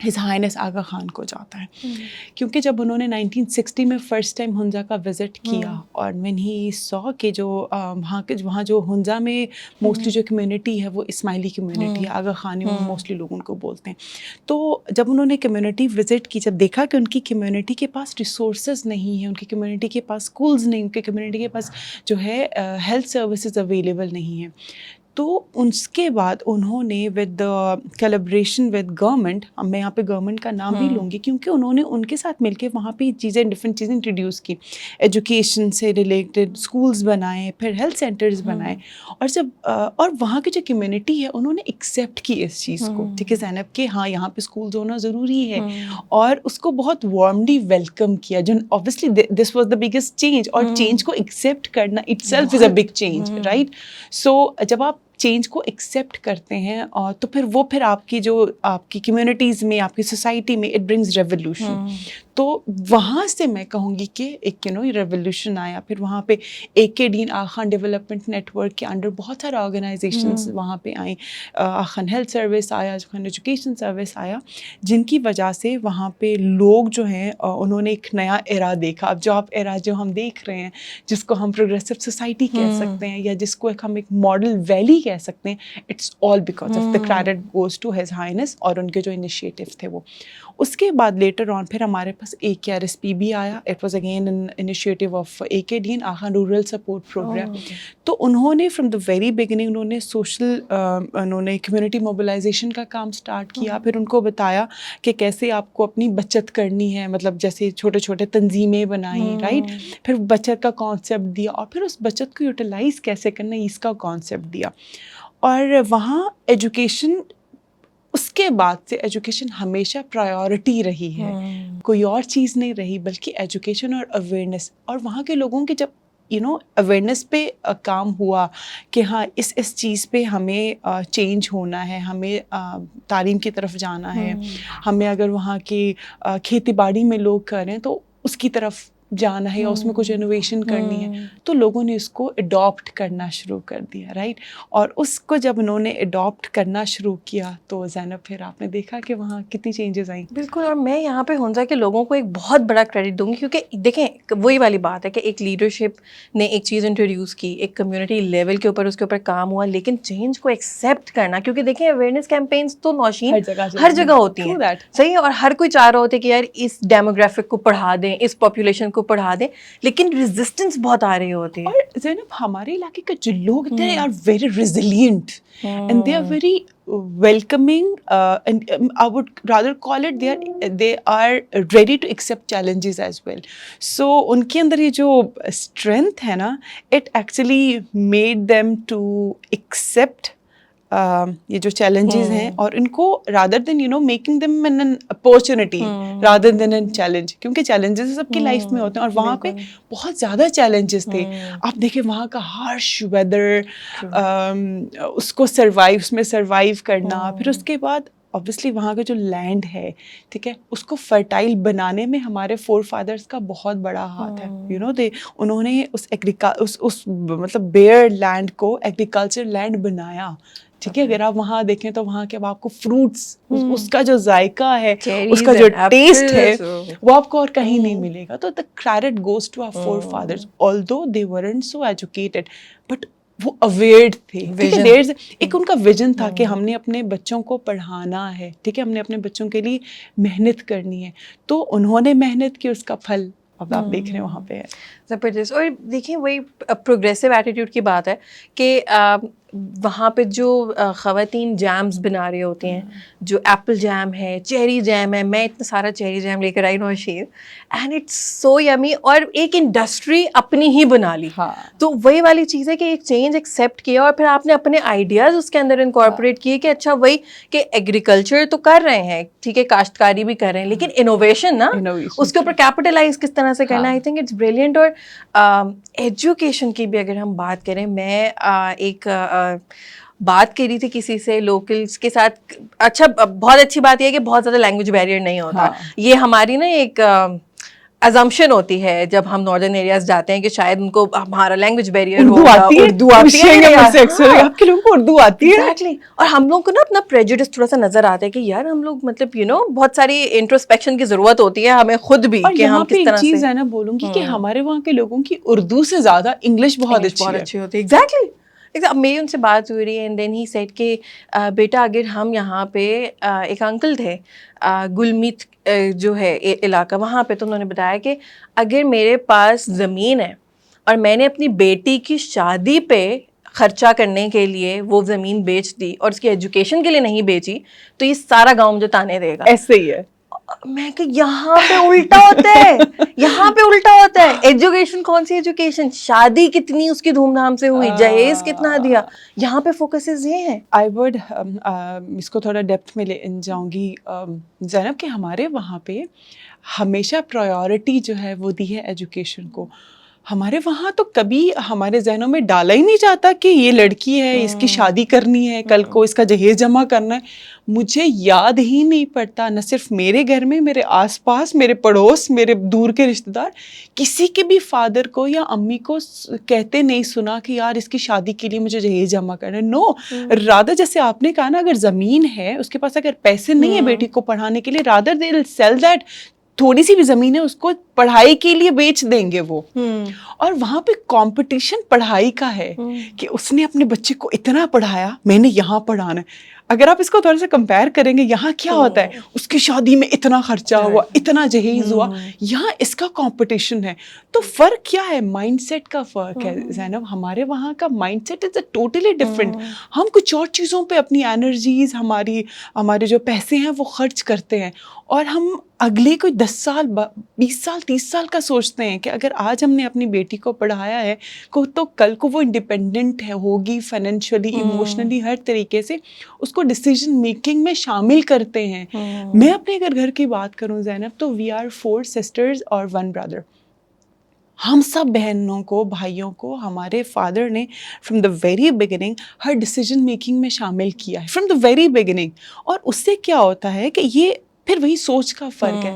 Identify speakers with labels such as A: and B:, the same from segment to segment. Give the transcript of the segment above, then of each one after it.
A: His Hines آغا خان کو جاتا ہے، کیونکہ جب انہوں نے 1960 میں فرسٹ ٹائم ہنزا کا وزٹ کیا اور when he saw کہ جو وہاں جو ہنزا میں موسٹلی جو کمیونٹی ہے وہ اسماعیلی کمیونٹی ہے، آغا خانی موسٹلی لوگ ان کو بولتے ہیں، تو جب انہوں نے کمیونٹی وزٹ کی، جب دیکھا کہ ان کی کمیونٹی کے پاس ریسورسز نہیں ہیں، ان کی کمیونٹی کے پاس اسکولز نہیں، ان کی کمیونٹی کے پاس جو ہے ہیلتھ سروسز اویلیبل نہیں ہیں، تو اس کے بعد انہوں نے ود کیلیبریشن ود گورنمنٹ، میں یہاں پہ گورنمنٹ کا نام بھی لوں گی کیونکہ انہوں نے ان کے ساتھ مل کے وہاں پہ ڈفرینٹ چیزیں انٹروڈیوس کی، ایجوکیشن سے ریلیٹڈ اسکولز بنائے، پھر ہیلتھ سینٹرز بنائے، اور وہاں کی جو کمیونٹی ہے انہوں نے ایکسیپٹ کی اس چیز کو، ٹھیک ہے زینب، کہ ہاں یہاں پہ اسکولز ہونا ضروری ہے، اور اس کو بہت وارملی ویلکم کیا، جو obviously this was the biggest change, اور چینج کو ایکسیپٹ کرنا itself is a big change, right? So جب آپ چینج کو ایکسیپٹ کرتے ہیں اور تو پھر آپ کی کمیونٹیز میں، آپ کی سوسائٹی میں اٹ برنگز ریولیوشن، تو وہاں سے میں کہوں گی کہ ایک ریولیوشن آیا، پھر وہاں پہ AK ڈین Aga Khan development net work کے انڈر بہت سارا آرگنائزیشنز وہاں پہ آئیں، آغا خان ہیلتھ سروس آیا، آغا خان ایجوکیشن سروس آیا، جن کی وجہ سے وہاں پہ لوگ جو ہیں انہوں نے ایک نیا ایرا دیکھا، اب جو آپ ایرا جو ہم دیکھ رہے ہیں، جس کو ہم پروگریسو سوسائٹی کہہ سکتے ہیں، یا جس کو ہم ایک ماڈل ویلی کہہ سکتے ہیں، it's all because of the credit goes to his highness اور ان کے جو انیشیٹو تھے وہ. اس کے بعد لیٹر آن پھر ہمارے پاس AKRSP بھی آیا، it was again an initiative of AK ڈین Aga Khan rural support programme. تو انہوں نے فرام دا ویری بگننگ انہوں نے کمیونٹی موبلائزیشن کا کام اسٹارٹ کیا، پھر ان کو بتایا کہ کیسے آپ کو اپنی بچت کرنی ہے، مطلب جیسے چھوٹے چھوٹے تنظیمیں بنائیں، رائٹ؟ پھر بچت کا کانسیپٹ دیا، اور پھر اس بچت کو یوٹیلائز کیسے کرنا ہے اس کا کانسیپٹ دیا. اور وہاں ایجوکیشن، اس کے بعد سے ایجوکیشن ہمیشہ پرائیورٹی رہی ہے، کوئی اور چیز نہیں رہی بلکہ ایجوکیشن اور اویئرنیس. اور وہاں کے لوگوں کے جب اویئرنیس پہ کام ہوا کہ ہاں اس چیز پہ ہمیں چینج ہونا ہے، ہمیں تعلیم کی طرف جانا ہے، ہمیں اگر وہاں کی کھیتی باڑی میں لوگ کر رہے ہیں تو اس کی طرف جانا ہے، یا اس میں کچھ انوویشن کرنی ہے، تو لوگوں نے اس کو اڈاپٹ کرنا شروع کر دیا، رائٹ؟ اور اس کو جب انہوں نے اڈاپٹ کرنا شروع کیا تو زینب پھر آپ نے دیکھا کہ وہاں کتنی چینجز آئیں.
B: بالکل. اور میں یہاں پہ ہنزا کے لوگوں کو ایک بہت بڑا کریڈٹ دوں گی، کیونکہ دیکھیں وہی والی بات ہے کہ ایک لیڈرشپ نے ایک چیز انٹروڈیوس کی، ایک کمیونٹی لیول کے اوپر اس کے اوپر کام ہوا، لیکن چینج کو ایکسیپٹ کرنا، کیونکہ دیکھیں اویئرنیس کیمپینس تو نوشین ہر جگہ ہوتی ہیں، صحیح ہے، اور ہر کوئی چاہ رہا ہوتا ہے کہ یار اس ڈیموگرافک کو پڑھا دیں، اس پاپولیشن کو پڑھا دیں، لیکن ریزسٹنس بہت آ رہی ہوتی ہے.
A: اور زینب ہمارے علاقے کے جو لوگ they are very resilient and they are very welcoming, and I would rather call it they are ready to accept challenges as well. So ان کے اندر یہ جو strength ہے نا, it actually made them to accept یہ جو challenges ہیں, اور ان کو rather than making them an opportunity rather than a challenge, کیونکہ چیلنجز سب کی لائف میں ہوتے ہیں, اور وہاں پہ بہت زیادہ چیلنجز تھے. آپ دیکھیں وہاں کا ہارش ویدر, اس کو اس میں سروائیو کرنا, پھر اس کے بعد obviously وہاں کا جو لینڈ ہے, ٹھیک ہے, اس کو فرٹائل بنانے میں ہمارے فور فادرس کا بہت بڑا ہاتھ ہے. انہوں نے اس مطلب بیئر لینڈ کو ایگریکلچر لینڈ بنایا. ٹھیک ہے, اگر آپ وہاں دیکھیں تو وہاں کے آپ کو فروٹس, اس کا جو ذائقہ ہے, اس کا جو ٹیسٹ ہے, وہ آپ کو اور کہیں نہیں ملے گا. تو the credit goes to our forefathers, although they weren't so educated, but وہ اویئرڈ تھے. ایک ان کا ویژن تھا کہ ہم نے اپنے بچوں کو پڑھانا ہے, ٹھیک ہے, ہم نے اپنے بچوں کے لیے محنت کرنی ہے. تو انہوں نے محنت کی, اس کا پھل اب آپ دیکھ رہے ہیں وہاں پہ ہے.
B: زبردست. اور دیکھیں وہی پروگریسو ایٹیٹیوڈ کی بات ہے کہ وہاں پہ جو خواتین جیمز بنا رہی ہوتی ہیں, جو ایپل جیم ہے, چیری جیم ہے, میں اتنا سارا چیری جیم لے کر آئی نوشین, اینڈ اٹس سو یمی, اور ایک انڈسٹری اپنی ہی بنا لی. تو وہی والی چیز ہے کہ ایک چینج ایکسیپٹ کیا, اور پھر آپ نے اپنے آئیڈیاز اس کے اندر انکارپوریٹ کیے کہ اچھا وہی کہ ایگریکلچر تو کر رہے ہیں, ٹھیک ہے, کاشتکاری بھی کر رہے ہیں, لیکن انوویشن نا, اس کے اوپر کیپٹلائز کس طرح سے کرنا, آئی تھنک اٹس بریلینٹ. اور ایجوکیشن کی بھی اگر ہم بات کریں, میں ایک بات کر رہی تھی کسی سے لوکلس کے ساتھ. اچھا, بہت اچھی بات یہ ہے کہ بہت زیادہ لینگویج بیریئر نہیں ہوتا. یہ ہماری نا ایک assumption ہوتی ہے جب ہم ناردرن ایریاز جاتے ہیں کہ شاید ان کو ہمارا لینگویج بیریئر
A: اردو
B: ہوگا,
A: آتی ہے,
B: اردو آتی ہے,
A: آپ کے لوگوں کو اردو آتی ہے.
B: ایگزیکٹلی. اور ہم لوگ کو نا اپنا پریجوڈس تھوڑا سا نظر آتا ہے کہ یار ہم لوگ مطلب بہت ساری انٹروسپیکشن کی ضرورت ہوتی ہے ہمیں خود بھی,
A: اور
B: کہ
A: یہاں
B: ہم
A: پہ
B: کس
A: ایک
B: طرح
A: چیز
B: سے
A: ہے نا بولوں گی کہ ہمارے وہاں کے لوگوں کی اردو سے زیادہ انگلش بہت اچھی
B: ہوتی ہے. ایگزیکٹلی. اب میری ان سے بات ہوئی رہی ہے اینڈ دین ہی سیڈ کہ بیٹا اگر ہم یہاں پہ ایک انکل تھے گلمیت جو ہے علاقہ, وہاں پہ تو انہوں نے بتایا کہ اگر میرے پاس زمین ہے اور میں نے اپنی بیٹی کی شادی پہ خرچہ کرنے کے لیے وہ زمین بیچ دی اور اس کی ایجوکیشن کے لیے نہیں بیچی تو یہ سارا گاؤں مجھے تانے دے گا.
A: ایسے ہی ہے.
B: میں کہ یہاں پہ الٹا ہوتا ہے, یہاں پہ الٹا ہوتا ہے. ایجوکیشن کون سی ایجوکیشن, شادی کتنی اس کی دھوم دھام سے ہوئی, جہیز کتنا دیا, یہاں پہ فوکسز یہ ہیں.
A: آئی وڈ اس کو تھوڑا ڈیپتھ میں لے جاؤں گی زینب کہ ہمارے وہاں پہ ہمیشہ پرائیورٹی جو ہے وہ دی ہے ایجوکیشن کو. ہمارے وہاں تو کبھی ہمارے ذہنوں میں ڈالا ہی نہیں جاتا کہ یہ لڑکی ہے, اس کی شادی کرنی ہے, کل کو اس کا جہیز جمع کرنا ہے. مجھے یاد ہی نہیں پڑتا, نہ صرف میرے گھر میں, میرے آس پاس, میرے پڑوس, میرے دور کے رشتے دار, کسی کے بھی فادر کو یا امی کو کہتے نہیں سنا کہ یار اس کی شادی کے لیے مجھے جہیز جمع کرنا ہے. نو, رادر جیسے آپ نے کہا نا, اگر زمین ہے اس کے پاس, اگر پیسے نہیں ہیں بیٹی کو پڑھانے کے لیے, rather they will sell that, تھوڑی سی بھی زمین ہے اس کو پڑھائی کے لیے بیچ دیں گے وہ. اور وہاں پہ کمپٹیشن پڑھائی کا ہے کہ اس نے اپنے بچے کو اتنا پڑھایا, میں نے یہاں پڑھانا ہے. اگر آپ اس کو تھوڑا سا کمپیئر کریں گے, یہاں کیا ہوتا ہے, اس کی شادی میں اتنا خرچہ ہوا, اتنا جہیز ہوا, یہاں اس کا کمپٹیشن ہے. تو فرق کیا ہے, مائنڈ سیٹ کا فرق ہے زینب. ہمارے وہاں کا mindset is totally different. ہم کچھ اور چیزوں پہ اپنی انرجیز, ہمارے جو پیسے ہیں وہ خرچ کرتے ہیں, اور ہم اگلے کوئی 10 سال 20 سال 30 سال کا سوچتے ہیں کہ اگر آج ہم نے اپنی بیٹی کو پڑھایا ہے تو کل کو وہ انڈیپینڈنٹ ہوگی, فائنینشلی, ایموشنلی, ہر طریقے سے اس کو ڈیسیجن میکنگ میں شامل کرتے ہیں. میں اپنے اگر گھر کی بات کروں زینب, تو وی آر 4 سسٹرز اور 1 برادر. ہم سب بہنوں کو, بھائیوں کو ہمارے فادر نے from the very beginning Hare decision making میں شامل کیا ہے, فرام دا ویری بگننگ. اور اس سے کیا ہوتا ہے کہ یہ پھر وہی سوچ کا فرق ہے.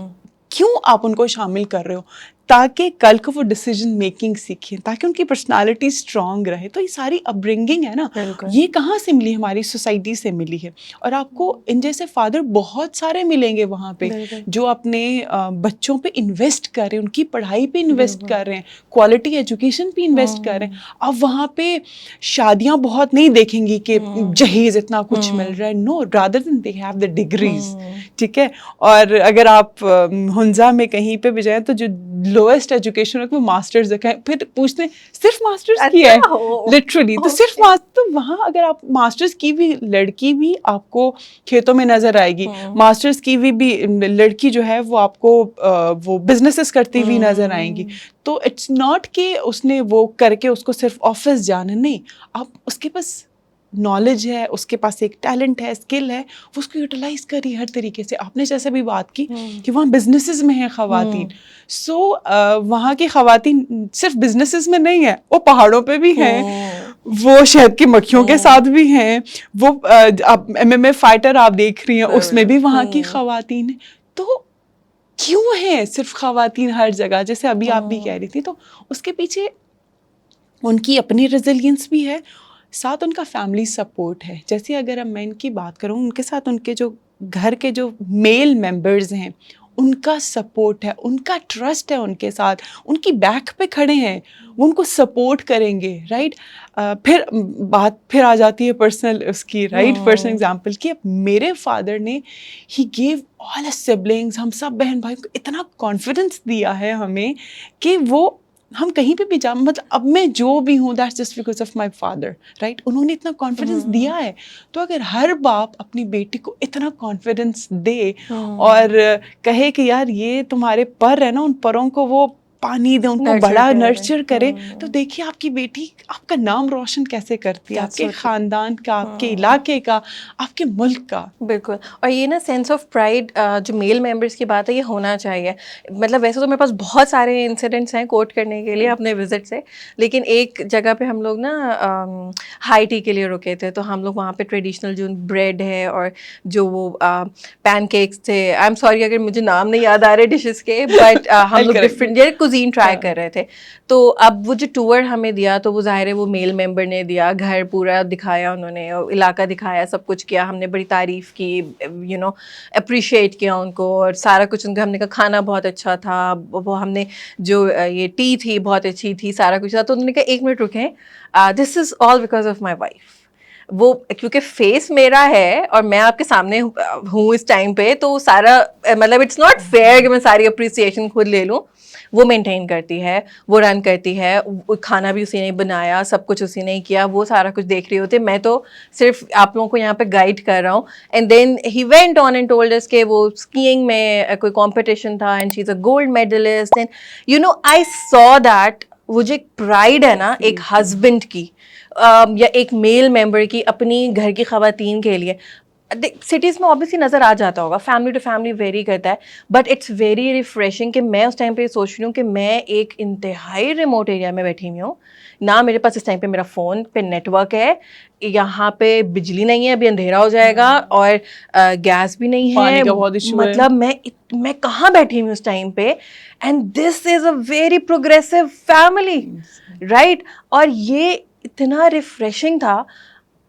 A: کیوں آپ ان کو شامل کر رہے ہو, تاکہ کل کو وہ ڈیسیجن میکنگ سیکھیں, تاکہ ان کی پرسنالٹی اسٹرانگ رہے. تو یہ ساری اپ برنگنگ ہے نا, یہ کہاں سے ملی, ہماری سوسائٹی سے ملی ہے. اور آپ کو ان جیسے فادر بہت سارے ملیں گے وہاں پہ جو اپنے بچوں پہ انویسٹ کر رہے ہیں, ان کی پڑھائی پہ انویسٹ کر رہے ہیں, کوالٹی ایجوکیشن پہ انویسٹ کر رہے ہیں. اب وہاں پہ شادیاں بہت نہیں دیکھیں گی کہ جہیز اتنا کچھ مل رہا ہے. No, rather than they have the degrees. ٹھیک ہے. اور اگر آپ ہنزا میں کہیں پہ بھی جائیں تو جو لوئسٹ ایجوکیشن وہ ماسٹرز ہے, پھر پوچھتے ہیں صرف ماسٹرز کی ہے, لٹرلی. تو صرف تو وہاں اگر آپ ماسٹرز کی بھی لڑکی بھی آپ کو کھیتوں میں نظر آئے گی, ماسٹرز کی بھی لڑکی جو ہے وہ آپ کو وہ بزنسز کرتی ہوئی نظر آئیں گی. تو اٹس ناٹ کہ اس نے وہ کر کے اس کو صرف آفس جانا, نہیں, آپ اس کے پاس نالج ہے, اس کے پاس ایک ٹیلنٹ ہے, اسکل ہے, وہ اس کو یوٹیلائز کری ہر طریقے سے. آپ نے جیسے بھی بات کی کہ وہاں بزنسز میں ہیں خواتین, سو وہاں کی خواتین صرف بزنسز میں نہیں ہیں, وہ پہاڑوں پہ بھی ہیں, وہ شہد کی مکھیوں کے ساتھ بھی ہیں, وہ MMA فائٹر آپ دیکھ رہی ہیں اس میں بھی وہاں کی خواتین ہیں. تو کیوں ہیں صرف خواتین ہر جگہ, جیسے ابھی آپ بھی کہہ رہی تھی, تو اس کے پیچھے ان کی اپنی ریزیلینس بھی ہے, ساتھ ان کا فیملی سپورٹ ہے. جیسے اگر میں ان کی بات کروں, ان کے ساتھ ان کے جو گھر کے جو میل ممبرز ہیں ان کا سپورٹ ہے, ان کا ٹرسٹ ہے ان کے ساتھ, ان کی بیک پہ کھڑے ہیں, وہ ان کو سپورٹ کریں گے, رائٹ. پھر بات پھر آ جاتی ہے پرسنل اس کی, رائٹ, پرسنل ایگزامپل کی. میرے فادر نے ہی گیو آل اے سبلنگس, ہم سب بہن بھائی کو اتنا کانفیڈنس دیا ہے ہمیں کہ وہ ہم کہیں پہ بھی جا, مطلب اب میں جو بھی ہوں that's just because of my father, right. انہوں نے اتنا کانفیڈنس دیا ہے. تو اگر ہر باپ اپنی بیٹی کو اتنا کانفیڈنس دے اور کہے کہ یار یہ تمہارے پر ہے نا, ان پروں کو وہ پانی دیں, ان کو
B: Nurture
A: بڑا
B: کریں.
A: نرچر کریں, تو دیکھیے آپ کی بیٹی آپ کا نام روشن کیسے کرتی ہے, آپ کے خاندان کا, آپ کے علاقے کا, آپ کے ملک کا.
B: بالکل. اور یہ نا سینس آف پرائڈ جو میل ممبرس کی بات ہے یہ ہونا چاہیے. مطلب ویسے تو میرے پاس بہت سارے انسیڈنٹس ہیں کوٹ کرنے کے لیے اپنے وزٹ سے, لیکن ایک جگہ پہ ہم لوگ نا ہائی ٹی کے لیے رکے تھے, تو ہم لوگ وہاں پہ ٹریڈیشنل جو بریڈ ہے اور جو وہ پین کیکس تھے, آئی ایم سوری اگر مجھے نام نہیں یاد آ رہے ڈشز کے, بٹ ہم لوگ ڈفرینٹ کوزین ٹرائی کر رہے تھے. تو اب وہ جو ٹور ہمیں دیا تو وہ ظاہر ہے وہ میل ممبر نے دیا, گھر پورا دکھایا انہوں نے, علاقہ دکھایا, سب کچھ کیا, ہم نے بڑی تعریف کی, یو نو اپریشیٹ کیا ان کو, اور سارا کچھ ان کا, ہم نے کہا کھانا بہت اچھا تھا, وہ ہم نے جو یہ ٹی تھی بہت اچھی تھی, سارا کچھ تھا. تو انہوں نے کہا ایک منٹ رکیں, this is all because of my wife. وہ کیونکہ فیس میرا ہے اور میں آپ کے سامنے ہوں اس ٹائم پہ, تو سارا مطلب اٹس ناٹ فیئر کہ میں ساری اپریسیشن خود لے لوں. وہ مینٹین کرتی ہے, وہ رن کرتی ہے, کھانا بھی اسی نے بنایا, سب کچھ اسی نے کیا, وہ سارا کچھ دیکھ رہی ہوتی ہے, میں تو صرف آپ لوگوں کو یہاں پہ گائڈ کر رہا ہوں. And then he went on and told us کہ وہ اسکیئنگ میں کوئی کمپٹیشن تھا and she is a gold medallist. And you know I saw that, وہ جو ایک پرائڈ ہے نا ایک ہسبینڈ کی یا ایک میل ممبر کی اپنی گھر کی خواتین کے لیے, سٹیز میں obviously نظر آ جاتا ہوگا, فیملی ٹو فیملی ویری کرتا ہے, بٹ اٹس ویری ریفریشنگ کہ میں اس ٹائم پہ یہ سوچ رہی ہوں کہ میں ایک انتہائی ریموٹ ایریا میں بیٹھی ہوئی ہوں, نہ میرے پاس اس ٹائم پہ میرا فون پہ نیٹ ورک ہے, یہاں پہ بجلی نہیں ہے, ابھی اندھیرا ہو جائے گا, اور گیس بھی نہیں ہے, مطلب میں کہاں بیٹھی ہوں اس ٹائم پہ, and this is a very progressive family, right. اور یہ اتنا ریفریشنگ تھا,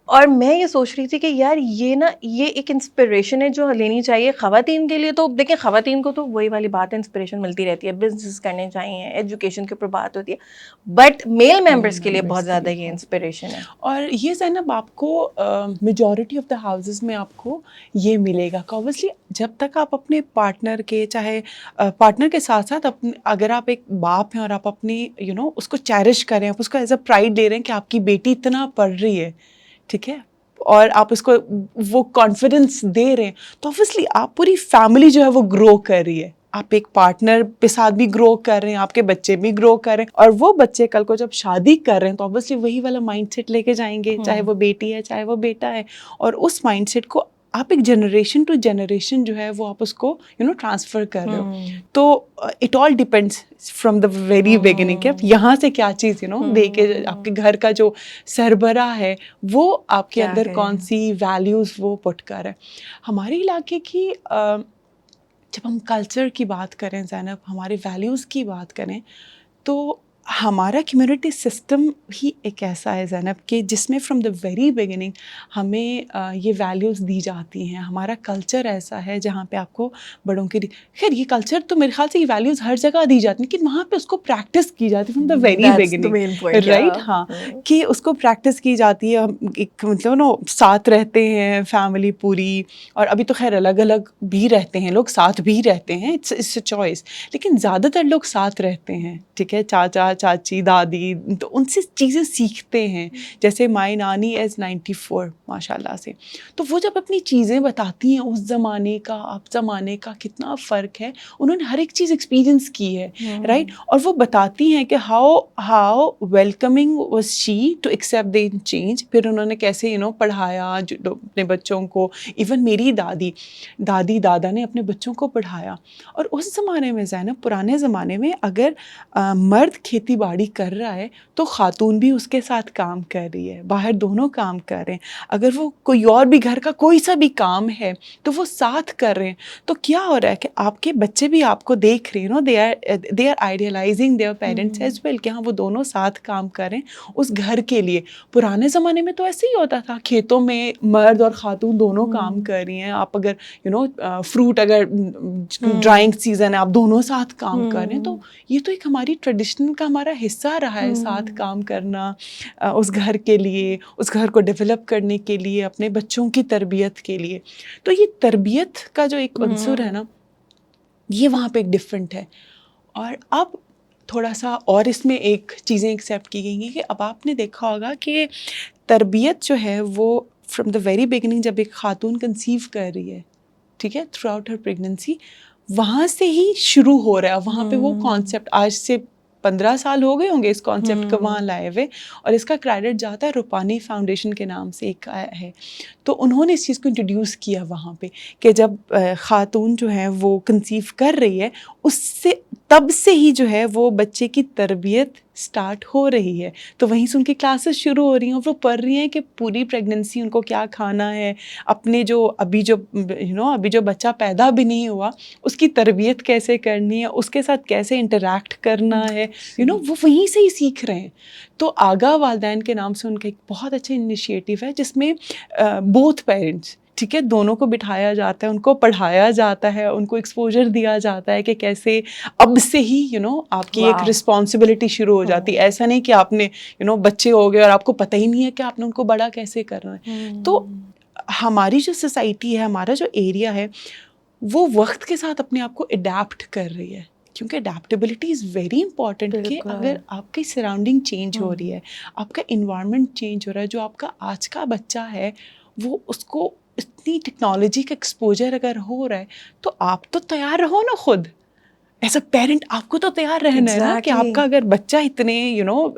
B: اور میں یہ سوچ رہی تھی کہ یار یہ نا یہ ایک انسپریشن ہے جو لینی چاہیے خواتین کے لیے. تو دیکھیں خواتین کو تو وہی والی بات ہے, انسپریشن ملتی رہتی ہے, بزنس کرنے چاہیے, ایجوکیشن کے اوپر بات ہوتی ہے, بٹ میل ممبرس کے لیے بہت زیادہ یہ انسپریشن ہے.
A: اور یہ زینب آپ کو میجورٹی آف دا ہاؤسز میں آپ کو یہ ملے گا کہ اوبیسلی جب تک آپ اپنے پارٹنر کے, چاہے پارٹنر کے ساتھ ساتھ اپنے, اگر آپ ایک باپ ہیں اور آپ اپنی یو نو اس کو چیرش کریں, آپ اس کو ایز اے پرائڈ دے رہے ہیں کہ آپ کی بیٹی اتنا پڑھ رہی ہے, ٹھیک ہے, اور آپ اس کو وہ کانفیڈنس دے رہے ہیں, تو اوبیسلی آپ پوری فیملی جو ہے وہ گرو کر رہی ہے. آپ ایک پارٹنر کے ساتھ بھی گرو کر رہے ہیں, آپ کے بچے بھی گرو کر رہے ہیں, اور وہ بچے کل کو جب شادی کر رہے ہیں تو اوبیسلی وہی والا مائنڈ سیٹ لے کے جائیں گے, چاہے وہ بیٹی ہے چاہے وہ بیٹا ہے, اور اس مائنڈ سیٹ کو آپ ایک جنریشن ٹو جنریشن جو ہے وہ آپ اس کو یو نو ٹرانسفر کر رہے ہو. تو it all depends from the very beginning کہ آپ یہاں سے کیا چیز یو نو دے کے, آپ کے گھر کا جو سربراہ ہے وہ آپ کے اندر کون سی ویلیوز وہ پٹ کر ہے. ہمارے علاقے کی جب ہم کلچر کی بات کریں زینب, ہمارے ویلیوز کی بات کریں, تو ہمارا کمیونٹی سسٹم ہی ایک ایسا ہے زینب کہ جس میں فرام دا ویری بگننگ ہمیں یہ ویلیوز دی جاتی ہیں. ہمارا کلچر ایسا ہے جہاں پہ آپ کو بڑوں کی, خیر یہ کلچر تو میرے خیال سے یہ ویلیوز ہر جگہ دی جاتی ہیں, لیکن وہاں پہ اس کو پریکٹس کی جاتی ہے from the very beginning, right. ہاں, کہ اس کو پریکٹس کی جاتی ہے. ایک مطلب نا ساتھ رہتے ہیں فیملی پوری, اور ابھی تو خیر الگ الگ بھی رہتے ہیں لوگ, ساتھ بھی رہتے ہیں, اٹس اے چوائس, لیکن زیادہ تر لوگ ساتھ رہتے ہیں, ٹھیک ہے, چاچا چاچی دادی, تو ان سے چیزیں سیکھتے ہیں. جیسے مائی نانی ایز 94 ماشاء اللہ سے, تو وہ جب اپنی چیزیں بتاتی ہیں اس زمانے کا آپ زمانے کا کتنا فرق ہے, انہوں نے ہر ایک چیز ایکسپیرئنس کی ہے, رائٹ. اور وہ بتاتی ہیں کہ how welcoming was she to accept the change. پھر انہوں نے کیسے یو نو پڑھایا اپنے بچوں کو, ایون میری دادی دادا نے اپنے بچوں کو پڑھایا. اور اس زمانے میں زینب, پرانے زمانے میں اگر مرد کھیتی باڑی کر رہا ہے تو خاتون بھی اس کے ساتھ کام کر رہی ہے, باہر دونوں کام کر رہے ہیں. اگر وہ کوئی اور بھی گھر کا کوئی سا بھی کام ہے تو وہ ساتھ کر رہے ہیں. تو کیا ہو رہا ہے کہ آپ کے بچے بھی آپ کو دیکھ رہے ہیں, they are idealising their parents as well, کہ ہاں وہ دونوں ساتھ کام کریں اس گھر کے لیے. پرانے زمانے میں تو ایسے ہی ہوتا تھا, کھیتوں میں مرد اور خاتون دونوں کام کر رہی ہیں. آپ اگر یو نو فروٹ, اگر ڈرائنگ سیزن ہے, آپ دونوں ساتھ کام کر رہے ہیں. تو یہ تو ایک ہماری ٹریڈیشن کا ہمارا حصہ رہا ہے, ساتھ کام کرنا اس گھر کے لیے, اس گھر کو ڈیولپ کرنے کے لیے, اپنے بچوں کی تربیت کے لیے. تو یہ تربیت کا جو ایک عنصر ہے نا, یہ وہاں پہ ایک ڈفرینٹ ہے. اور اب تھوڑا سا اور اس میں ایک چیزیں ایکسیپٹ کی گئی ہیں کہ اب آپ نے دیکھا ہوگا کہ تربیت جو ہے وہ فرام دا ویری بگننگ, جب ایک خاتون کنسیو کر رہی ہے, ٹھیک ہے, تھرو آؤٹ ہر پریگننسی, وہاں سے ہی شروع ہو رہا ہے. وہاں پہ وہ کانسیپٹ آج سے 15 سال ہو گئے ہوں گے اس کانسیپٹ کو وہاں لائے ہوئے, اور اس کا کریڈٹ جاتا ہے روپانی فاؤنڈیشن کے نام سے ایک ہے. تو انہوں نے اس چیز کو انٹروڈیوس کیا وہاں پہ کہ جب خاتون جو ہے وہ کنسیو کر رہی ہے, اس سے تب سے ہی جو ہے وہ بچے کی تربیت سٹارٹ ہو رہی ہے. تو وہیں سے ان کی کلاسز شروع ہو رہی ہیں, اور وہ پڑھ رہی ہیں کہ پوری پریگننسی ان کو کیا کھانا ہے, اپنے جو ابھی جو بچہ پیدا بھی نہیں ہوا اس کی تربیت کیسے کرنی ہے, اس کے ساتھ کیسے انٹریکٹ کرنا ہے, وہ وہیں سے ہی سیکھ رہے ہیں. تو آگاہ والدین کے نام سے ان کا ایک بہت اچھا انیشیٹو ہے جس میں بوتھ پیرنٹس, ٹھیک ہے, دونوں کو بٹھایا جاتا ہے, ان کو پڑھایا جاتا ہے, ان کو ایکسپوجر دیا جاتا ہے کہ کیسے اب سے ہی آپ کی ایک رسپانسبلٹی شروع ہو جاتی ہے. ایسا نہیں کہ آپ نے بچے ہو گئے اور آپ کو پتہ ہی نہیں ہے کہ آپ نے ان کو بڑا کیسے کرنا ہے. تو ہماری جو سوسائٹی ہے, ہمارا جو ایریا ہے, وہ وقت کے ساتھ اپنے آپ کو اڈیپٹ کر رہی ہے, کیونکہ اڈیپٹیبلٹی از ویری امپورٹنٹ. کہ اگر آپ کی سراؤنڈنگ چینج ہو رہی ہے, آپ کا انوائرمنٹ چینج ہو رہا ہے, جو آپ کا آج کا بچہ ہے وہ اس کو اتنی ٹیکنالوجی کا ایکسپوجر اگر ہو رہا ہے, تو آپ تو تیار رہو نا خود. ایز اے پیرنٹ آپ کو تو تیار رہنا ہے نا کہ آپ کا اگر بچہ اتنے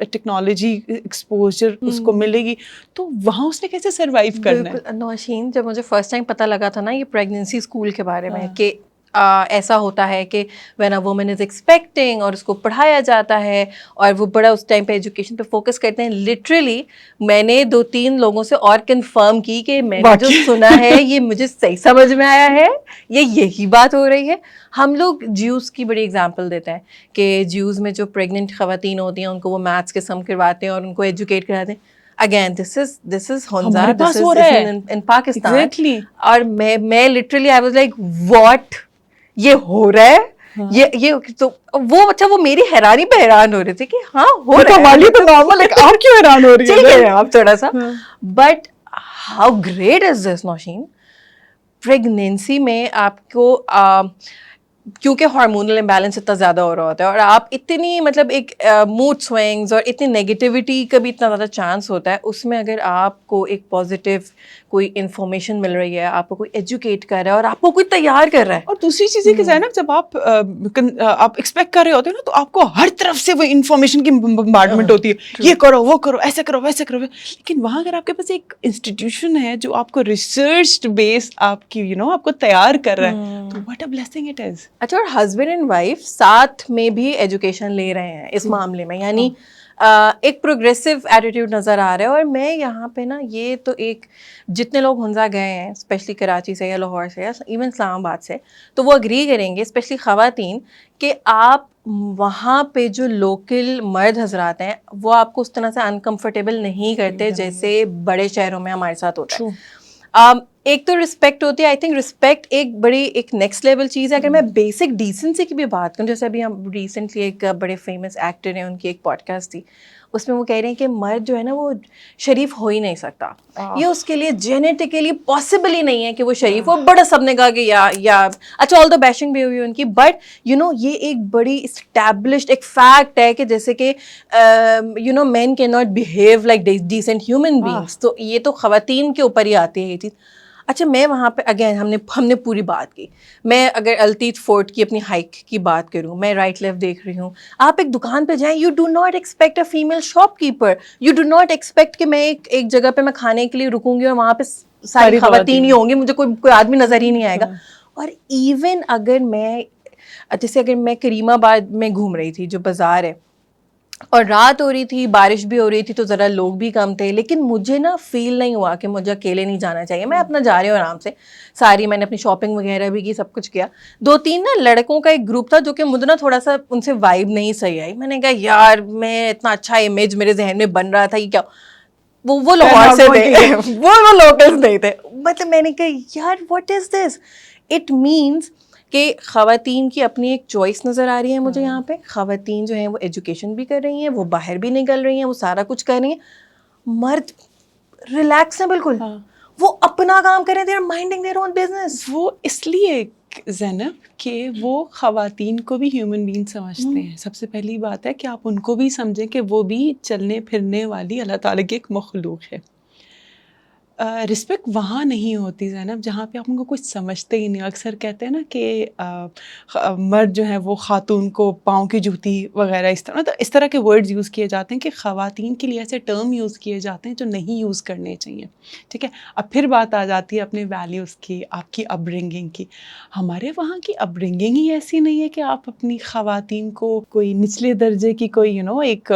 A: ٹیکنالوجی ایکسپوجر اس کو ملے گی تو وہاں اس نے کیسے سروائیو کرنا ہے.
B: بالکل. نوشین, جب مجھے فرسٹ ٹائم پتہ لگا تھا نا یہ پریگننسی اسکول کے بارے میں کہ ایسا ہوتا ہے کہ when a woman is expecting اور اس کو پڑھایا جاتا ہے اور وہ بڑا اس ٹائم پہ ایجوکیشن پہ فوکس کرتے ہیں, لٹرلی میں نے 2-3 لوگوں سے اور کنفرم کی کہ میں نے جو سنا ہے یہ مجھے صحیح سمجھ میں آیا ہے, یہی بات ہو رہی ہے. ہم لوگ جیوز کی بڑی اگزامپل دیتے ہیں کہ جیوز میں جو پریگننٹ خواتین ہوتی ہیں ان کو وہ میتھس کے سم کرواتے ہیں اور ان کو ایجوکیٹ کراتے ہیں. Again, this is Honza, this is in Pakistan.
A: Exactly.
B: اور میں literally I was like what, یہ ہو رہا ہے, یہ تو وہ میری حیرانی پہ حیران ہو رہے تھے کہ ہاں ہو رہا ہے.
A: ہماری تو نارمل ہے, آپ کیوں حیران ہو رہی ہیں؟
B: ٹھیک ہے آپ تھوڑا سا, but how great is this, Nausheen. Pregnancy میں آپ کو کیونکہ ہارمونل امبیلنس اتنا زیادہ ہو رہا ہوتا ہے اور آپ اتنی مطلب ایک موڈ سوئنگز اور اتنی نیگیٹیوٹی کا بھی اتنا زیادہ چانس ہوتا ہے, اس میں اگر آپ کو ایک پازیٹیو کوئی انفارمیشن مل رہی ہے, آپ کو کوئی ایجوکیٹ کر رہا ہے اور آپ کو کوئی تیار کر رہا ہے.
A: اور دوسری چیز یہ کہ زینب, جب آپ ایکسپیکٹ کر رہے ہوتے ہیں نا تو آپ کو ہر طرف سے وہ انفارمیشن کی بمبارڈمنٹ ہوتی ہے, یہ کرو وہ کرو ایسے کرو ویسے کرو. لیکن وہاں اگر آپ کے پاس ایک انسٹیٹیوشن ہے جو آپ کو ریسرچ بیس آپ کی آپ کو تیار کر رہا ہے, تو what a blessing it is.
B: اچھا, اور ہسبینڈ اینڈ وائف ساتھ میں بھی ایجوکیشن لے رہے ہیں اس معاملے میں, یعنی ایک پروگریسو ایٹیٹیوڈ نظر آ رہا ہے. اور میں یہاں پہ نا یہ تو ایک جتنے لوگ ہنزا گئے ہیں اسپیشلی کراچی سے یا لاہور سے یا ایون اسلام آباد سے, تو وہ اگری کریں گے اسپیشلی خواتین کہ آپ وہاں پہ جو لوکل مرد حضرات ہیں وہ آپ کو اس طرح سے انکمفرٹیبل نہیں کرتے جیسے بڑے شہروں میں ہمارے ساتھ ہوتا ہے. ایک تو رسپیکٹ ہوتی ہے, آئی تھنک رسپیکٹ ایک بڑی ایک نیکسٹ لیول چیز ہے. اگر میں بیسک ڈیسنسی کی بھی بات کروں, جیسے ابھی ہم ریسنٹلی ایک بڑے فیمس ایکٹر ہیں, ان کی ایک پوڈ کاسٹ تھی, اس میں وہ کہہ رہے ہیں کہ مرد جو ہے نا وہ شریف ہو ہی نہیں سکتا, یہ اس کے لیے جینیٹکلی پاسبل ہی نہیں ہے کہ وہ شریف ہو. بڑا سب نے کہا کہ یا اچھا آل دا بیشنگ بھی ہوئی ان کی, بٹ یہ ایک بڑی اسٹیبلشڈ ایک فیکٹ ہے کہ جیسے کہ man can not behave like decent human beings. تو یہ تو خواتین کے اوپر ہی آتی ہے یہ چیز. اچھا, میں وہاں پہ اگین ہم نے پوری بات کی. میں اگر التیت فورٹ کی اپنی ہائیک کی بات کروں, میں رائٹ لیفٹ دیکھ رہی ہوں, آپ ایک دکان پہ جائیں, you do not expect a female shop keeper, you do not expect کہ میں ایک جگہ پہ میں کھانے کے لیے رکوں گی اور وہاں پہ ساری خواتین ہی ہوں گی, مجھے کوئی آدمی نظر ہی نہیں آئے گا. اور ایون اگر میں کریم آباد میں گھوم رہی تھی, جو بازار ہے, اور رات ہو رہی تھی, بارش بھی ہو رہی تھی, تو ذرا لوگ بھی کم تھے, لیکن مجھے نا فیل نہیں ہوا کہ مجھے اکیلے نہیں جانا چاہیے. میں اپنا جا رہی ہوں آرام سے, میں نے اپنی شاپنگ وغیرہ بھی کی, سب کچھ کیا. 2-3 نا لڑکوں کا ایک گروپ تھا جو کہ مجھے نا تھوڑا سا ان سے وائب نہیں صحیح آئی. میں نے کہا یار, میں اتنا اچھا امیج میرے ذہن میں بن رہا تھا, یہ کیا وہ لاہور سے تھے, وہ لوکلز نہیں تھے. مطلب میں نے کہا یار what is this. It means کہ خواتین کی اپنی ایک چوائس نظر آ رہی ہے مجھے یہاں پہ. خواتین جو ہیں وہ ایجوکیشن بھی کر رہی ہیں, وہ باہر بھی نکل رہی ہیں, وہ سارا کچھ کر رہی ہیں. مرد ریلیکس ہیں بالکل, وہ اپنا کام کریں, they are minding their own business.
A: وہ اس لیے زینب کہ وہ خواتین کو بھی ہیومن بینگ سمجھتے ہیں. سب سے پہلی بات ہے کہ آپ ان کو بھی سمجھیں کہ وہ بھی چلنے پھرنے والی اللہ تعالیٰ کی ایک مخلوق ہے. رسپیکٹ وہاں نہیں ہوتی زینب جہاں پہ آپ ان کو کچھ سمجھتے ہی نہیں. اکثر کہتے ہیں نا کہ مرد جو ہیں وہ خاتون کو پاؤں کی جوتی وغیرہ اس طرح کے ورڈز یوز کیے جاتے ہیں کہ خواتین کے لیے ایسے ٹرم یوز کیے جاتے ہیں جو نہیں یوز کرنے چاہیے. ٹھیک ہے, اب پھر بات آ جاتی ہے اپنے ویلیوز کی, آپ کی اپ برنگنگ کی. ہمارے وہاں کی اپ برنگنگ ہی ایسی نہیں ہے کہ آپ اپنی خواتین کو کوئی نچلے درجے کی کوئی ایک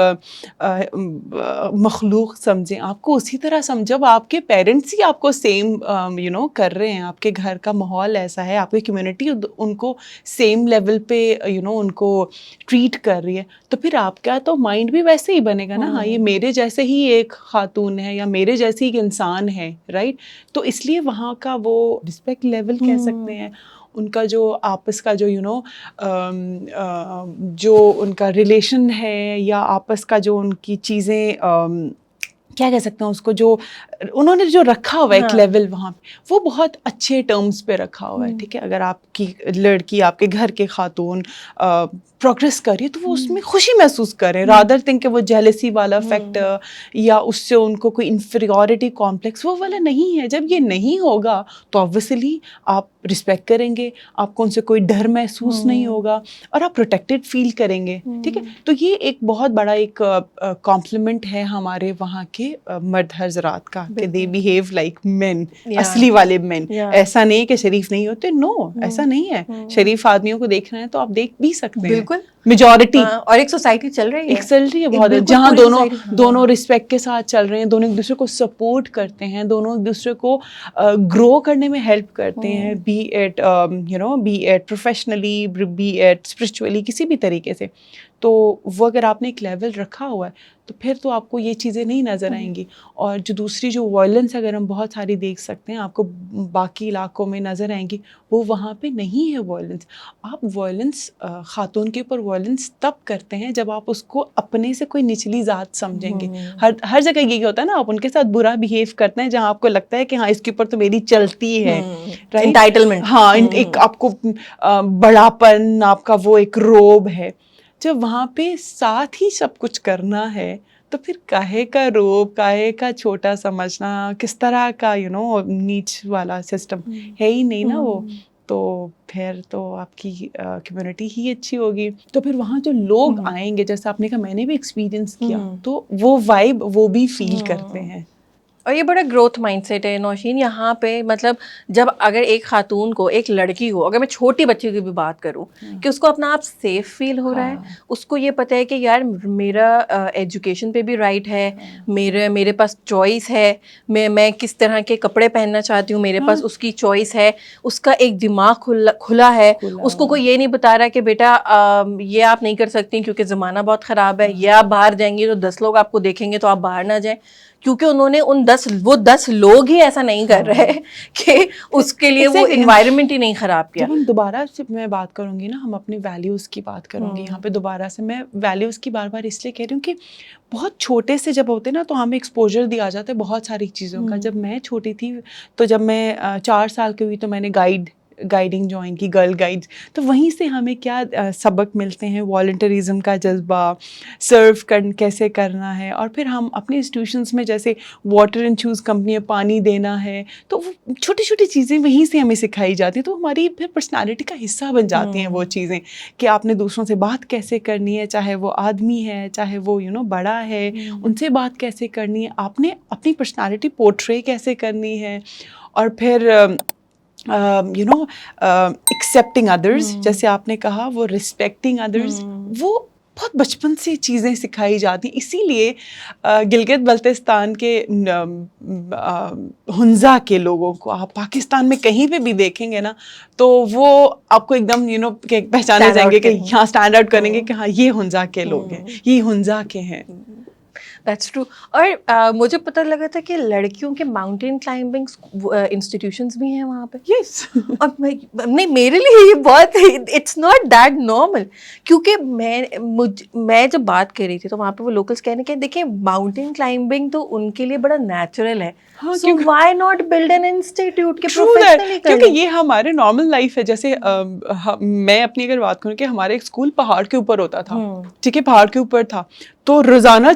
A: مخلوق سمجھیں. آپ کو اسی طرح جب آپ کے پیرنٹس ہی آپ کو سیم کر رہے ہیں, آپ کے گھر کا ماحول ایسا ہے, آپ کی کمیونٹی ان کو سیم لیول پہ ان کو ٹریٹ کر رہی ہے, تو پھر آپ کا تو مائنڈ بھی ویسے ہی بنے گا نا. ہاں, یہ میرے جیسے ہی ایک خاتون ہے یا میرے جیسے ہی ایک انسان ہے, رائٹ. تو اس لیے وہاں کا وہ رسپیکٹ لیول کہہ سکتے ہیں, ان کا جو آپس کا جو جو ان کا ریلیشن ہے, یا آپس کا جو ان کی چیزیں کیا کہہ سکتے ہیں اس کو, جو انہوں نے جو رکھا ہوا ہے ایک لیول وہاں پہ, وہ بہت اچھے ٹرمز پہ رکھا ہوا ہے. ٹھیک ہے, اگر آپ کی لڑکی, آپ کے گھر کے خاتون پروگریس کر رہی ہے تو وہ اس میں خوشی محسوس کریں, رادر دین کہ وہ جیلسی والا فیکٹر یا اس سے ان کو کوئی انفیریورٹی کمپلیکس وہ والا نہیں ہے. جب یہ نہیں ہوگا تو آبویسلی آپ رسپیکٹ کریں گے, آپ کو ان سے کوئی ڈر محسوس نہیں ہوگا, اور آپ پروٹیکٹڈ فیل کریں گے. ٹھیک ہے, تو یہ ایک بہت بڑا ایک کمپلیمنٹ ہے ہمارے وہاں کے مرد حضرات کا کہ دے بیہیو لائک مین, اصلی والے مین. ایسا نہیں کہ شریف نہیں ہوتے, نو, ایسا نہیں ہے. شریف آدمیوں کو دیکھنا ہے تو آپ دیکھ بھی سکتے ہیں, بالکل میجورٹی. اور
B: ایک سوسائٹی چل رہی
A: ہے بہت, جہاں دونوں رسپیکٹ کے ساتھ چل رہے ہیں, دونوں ایک دوسرے کو سپورٹ کرتے ہیں, دونوں ایک دوسرے کو گرو کرنے میں ہیلپ کرتے ہیں, be it professionally, be it spiritually, کسی بھی طریقے سے. تو وہ اگر آپ نے ایک لیول رکھا ہوا ہے تو پھر تو آپ کو یہ چیزیں نہیں نظر آئیں گی. اور جو دوسری جو وائلنس اگر ہم بہت ساری دیکھ سکتے ہیں, آپ کو باقی علاقوں میں نظر آئیں گی, وہ وہاں پہ نہیں ہے وائلنس. آپ وائلنس خاتون کے اوپر وائلنس تب کرتے ہیں جب آپ اس کو اپنے سے کوئی نچلی ذات سمجھیں گے. ہر جگہ یہ ہوتا ہے نا, آپ ان کے ساتھ برا بیہیو کرتے ہیں جہاں آپ کو لگتا ہے کہ ہاں اس کے اوپر تو میری چلتی ہے, انٹائٹلمنٹ. ہاں, ایک آپ کو بڑاپن, آپ کا وہ ایک روب ہے. جب وہاں پہ ساتھ ہی سب کچھ کرنا ہے تو پھر کاہے کا روب, کاہے کا چھوٹا سمجھنا, کس طرح کا نیچ والا سسٹم ہے ہی نہیں نا وہ. تو پھر تو آپ کی کمیونٹی ہی اچھی ہوگی. تو پھر وہاں جو لوگ آئیں گے, جیسے آپ نے کہا میں نے بھی ایکسپیرینس کیا, تو وہ وائب وہ بھی فیل کرتے ہیں.
B: اور یہ بڑا گروتھ مائنڈ سیٹ ہے نوشین یہاں پہ. مطلب جب اگر ایک خاتون کو, ایک لڑکی کو, اگر میں چھوٹی بچی کی بھی بات کروں, کہ اس کو اپنا آپ سیف فیل ہو رہا ہے, اس کو یہ پتہ ہے کہ یار میرا ایجوکیشن پہ بھی رائٹ ہے, میرے پاس چوائس ہے, میں کس طرح کے کپڑے پہننا چاہتی ہوں, میرے پاس اس کی چوائس ہے, اس کا ایک دماغ کھلا ہے, اس کو کوئی یہ نہیں بتا رہا کہ بیٹا یہ آپ نہیں کر سکتی کیونکہ زمانہ بہت خراب ہے, یا آپ باہر جائیں گے تو 10 لوگ آپ کو دیکھیں گے تو آپ باہر نہ جائیں, کیونکہ انہوں نے وہ 10 لوگ ہی ایسا نہیں کر رہے کہ اس کے لیے وہ انوائرمنٹ ہی نہیں خراب کیا.
A: جب ہم دوبارہ سے میں بات کروں گی نا, ہم اپنی ویلیوز کی بات کروں گی یہاں پہ دوبارہ سے. میں ویلیوز کی بار بار اس لیے کہہ رہی ہوں کہ بہت چھوٹے سے جب ہوتے نا تو ہمیں ایکسپوجر دیا جاتا ہے بہت ساری چیزوں کا. جب میں چھوٹی تھی تو جب میں 4 سال کی ہوئی تو میں نے گائیڈنگ جوائن کی, گرل گائیڈس. تو وہیں سے ہمیں کیا سبق ملتے ہیں, والنٹریزم کا جذبہ, سرو کیسے کرنا ہے. اور پھر ہم اپنے انسٹیٹیوشنس میں جیسے واٹر اینڈ چوز کمپنی, پانی دینا ہے, تو وہ چھوٹی چھوٹی چیزیں وہیں سے ہمیں سکھائی جاتی ہیں. تو ہماری پھر پرسنالٹی کا حصہ بن جاتی ہیں وہ چیزیں, کہ آپ نے دوسروں سے بات کیسے کرنی ہے, چاہے وہ آدمی ہے, چاہے وہ بڑا ہے, ان سے بات کیسے کرنی ہے, آپ نے اپنی پرسنالٹی پورٹری کیسے کرنی ہے. اور پھر ایکسیپٹنگ ادرس, جیسے آپ نے کہا, وہ رسپیکٹنگ ادرس, وہ بہت بچپن سے چیزیں سکھائی جاتی. اسی لیے گلگت بلتستان کے ہنزا کے لوگوں کو آپ پاکستان میں کہیں پہ بھی دیکھیں گے نا, تو وہ آپ کو ایک دم پہچانے جائیں گے, کہ یہاں اسٹینڈ آؤٹ کریں گے کہ ہاں یہ ہنزا کے لوگ ہیں, یہ ہنزا کے ہیں.
B: That's true. اور مجھے پتہ لگا تھا کہ لڑکیوں کے ماؤنٹین کلائمبنگ انسٹیٹیوشنس بھی ہیں وہاں پہ.
A: یس.
B: اور نہیں, میرے لیے یہ بہت, اٹس ناٹ دیٹ نارمل, کیونکہ میں جب بات کر رہی تھی تو وہاں پہ وہ لوکلس کہنے کہ دیکھیں ماؤنٹین کلائمبنگ تو ان کے لیے بڑا نیچرل ہے, so why not build an institute کے پروفیشنلی کریں,
A: کیونکہ یہ ہمارے نارمل لائف ہے. جیسے میں اپنی اگر بات کروں کہ ہمارے ایک اسکول پہاڑ کے اوپر ہوتا تھا, ٹھیک ہے, پہاڑ کے اوپر تھا, تو روزانہ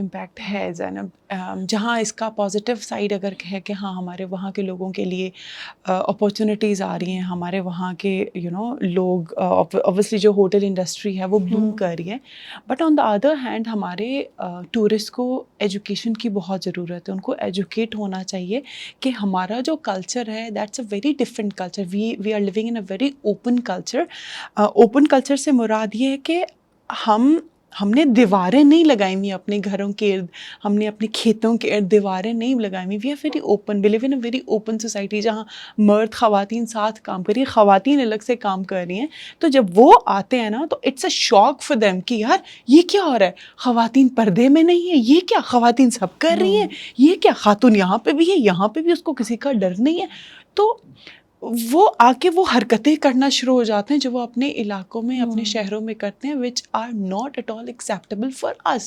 A: امپیکٹ ہے زینب. جہاں اس کا پازیٹیو سائڈ اگر ہے کہ ہاں ہمارے وہاں کے لوگوں کے لیے اپارچونیٹیز آ رہی ہیں, ہمارے وہاں کے لوگ اوبویسلی جو ہوٹل انڈسٹری ہے وہ بوم کر رہی ہے, but on the other hand ہمارے ٹورسٹ کو ایجوکیشن کی بہت ضرورت ہے. ان کو ایجوکیٹ ہونا چاہیے کہ ہمارا جو کلچر ہے that's a very different culture. We are living in a very open culture. Open culture سے مراد یہ ہے کہ ہم نے دیواریں نہیں لگائی ہوئی اپنے گھروں کے ارد, ہم نے اپنے کھیتوں کے ارد دیواریں نہیں لگائی ہوئی. We are very open, we live in a very open society جہاں مرد خواتین ساتھ کام کر رہی ہیں, خواتین الگ سے کام کر رہی ہیں. تو جب وہ آتے ہیں نا تو it's a shock for them کہ یار یہ کیا ہو رہا ہے, خواتین پردے میں نہیں ہے, یہ کیا خواتین سب کر رہی ہیں, یہ کیا خاتون یہاں پہ بھی ہے, یہاں پہ بھی اس کو کسی کا ڈر نہیں ہے. تو وہ آ کے وہ حرکتیں کرنا شروع ہو جاتے ہیں جو وہ اپنے علاقوں میں اپنے شہروں میں کرتے ہیں, which are not at all acceptable for us,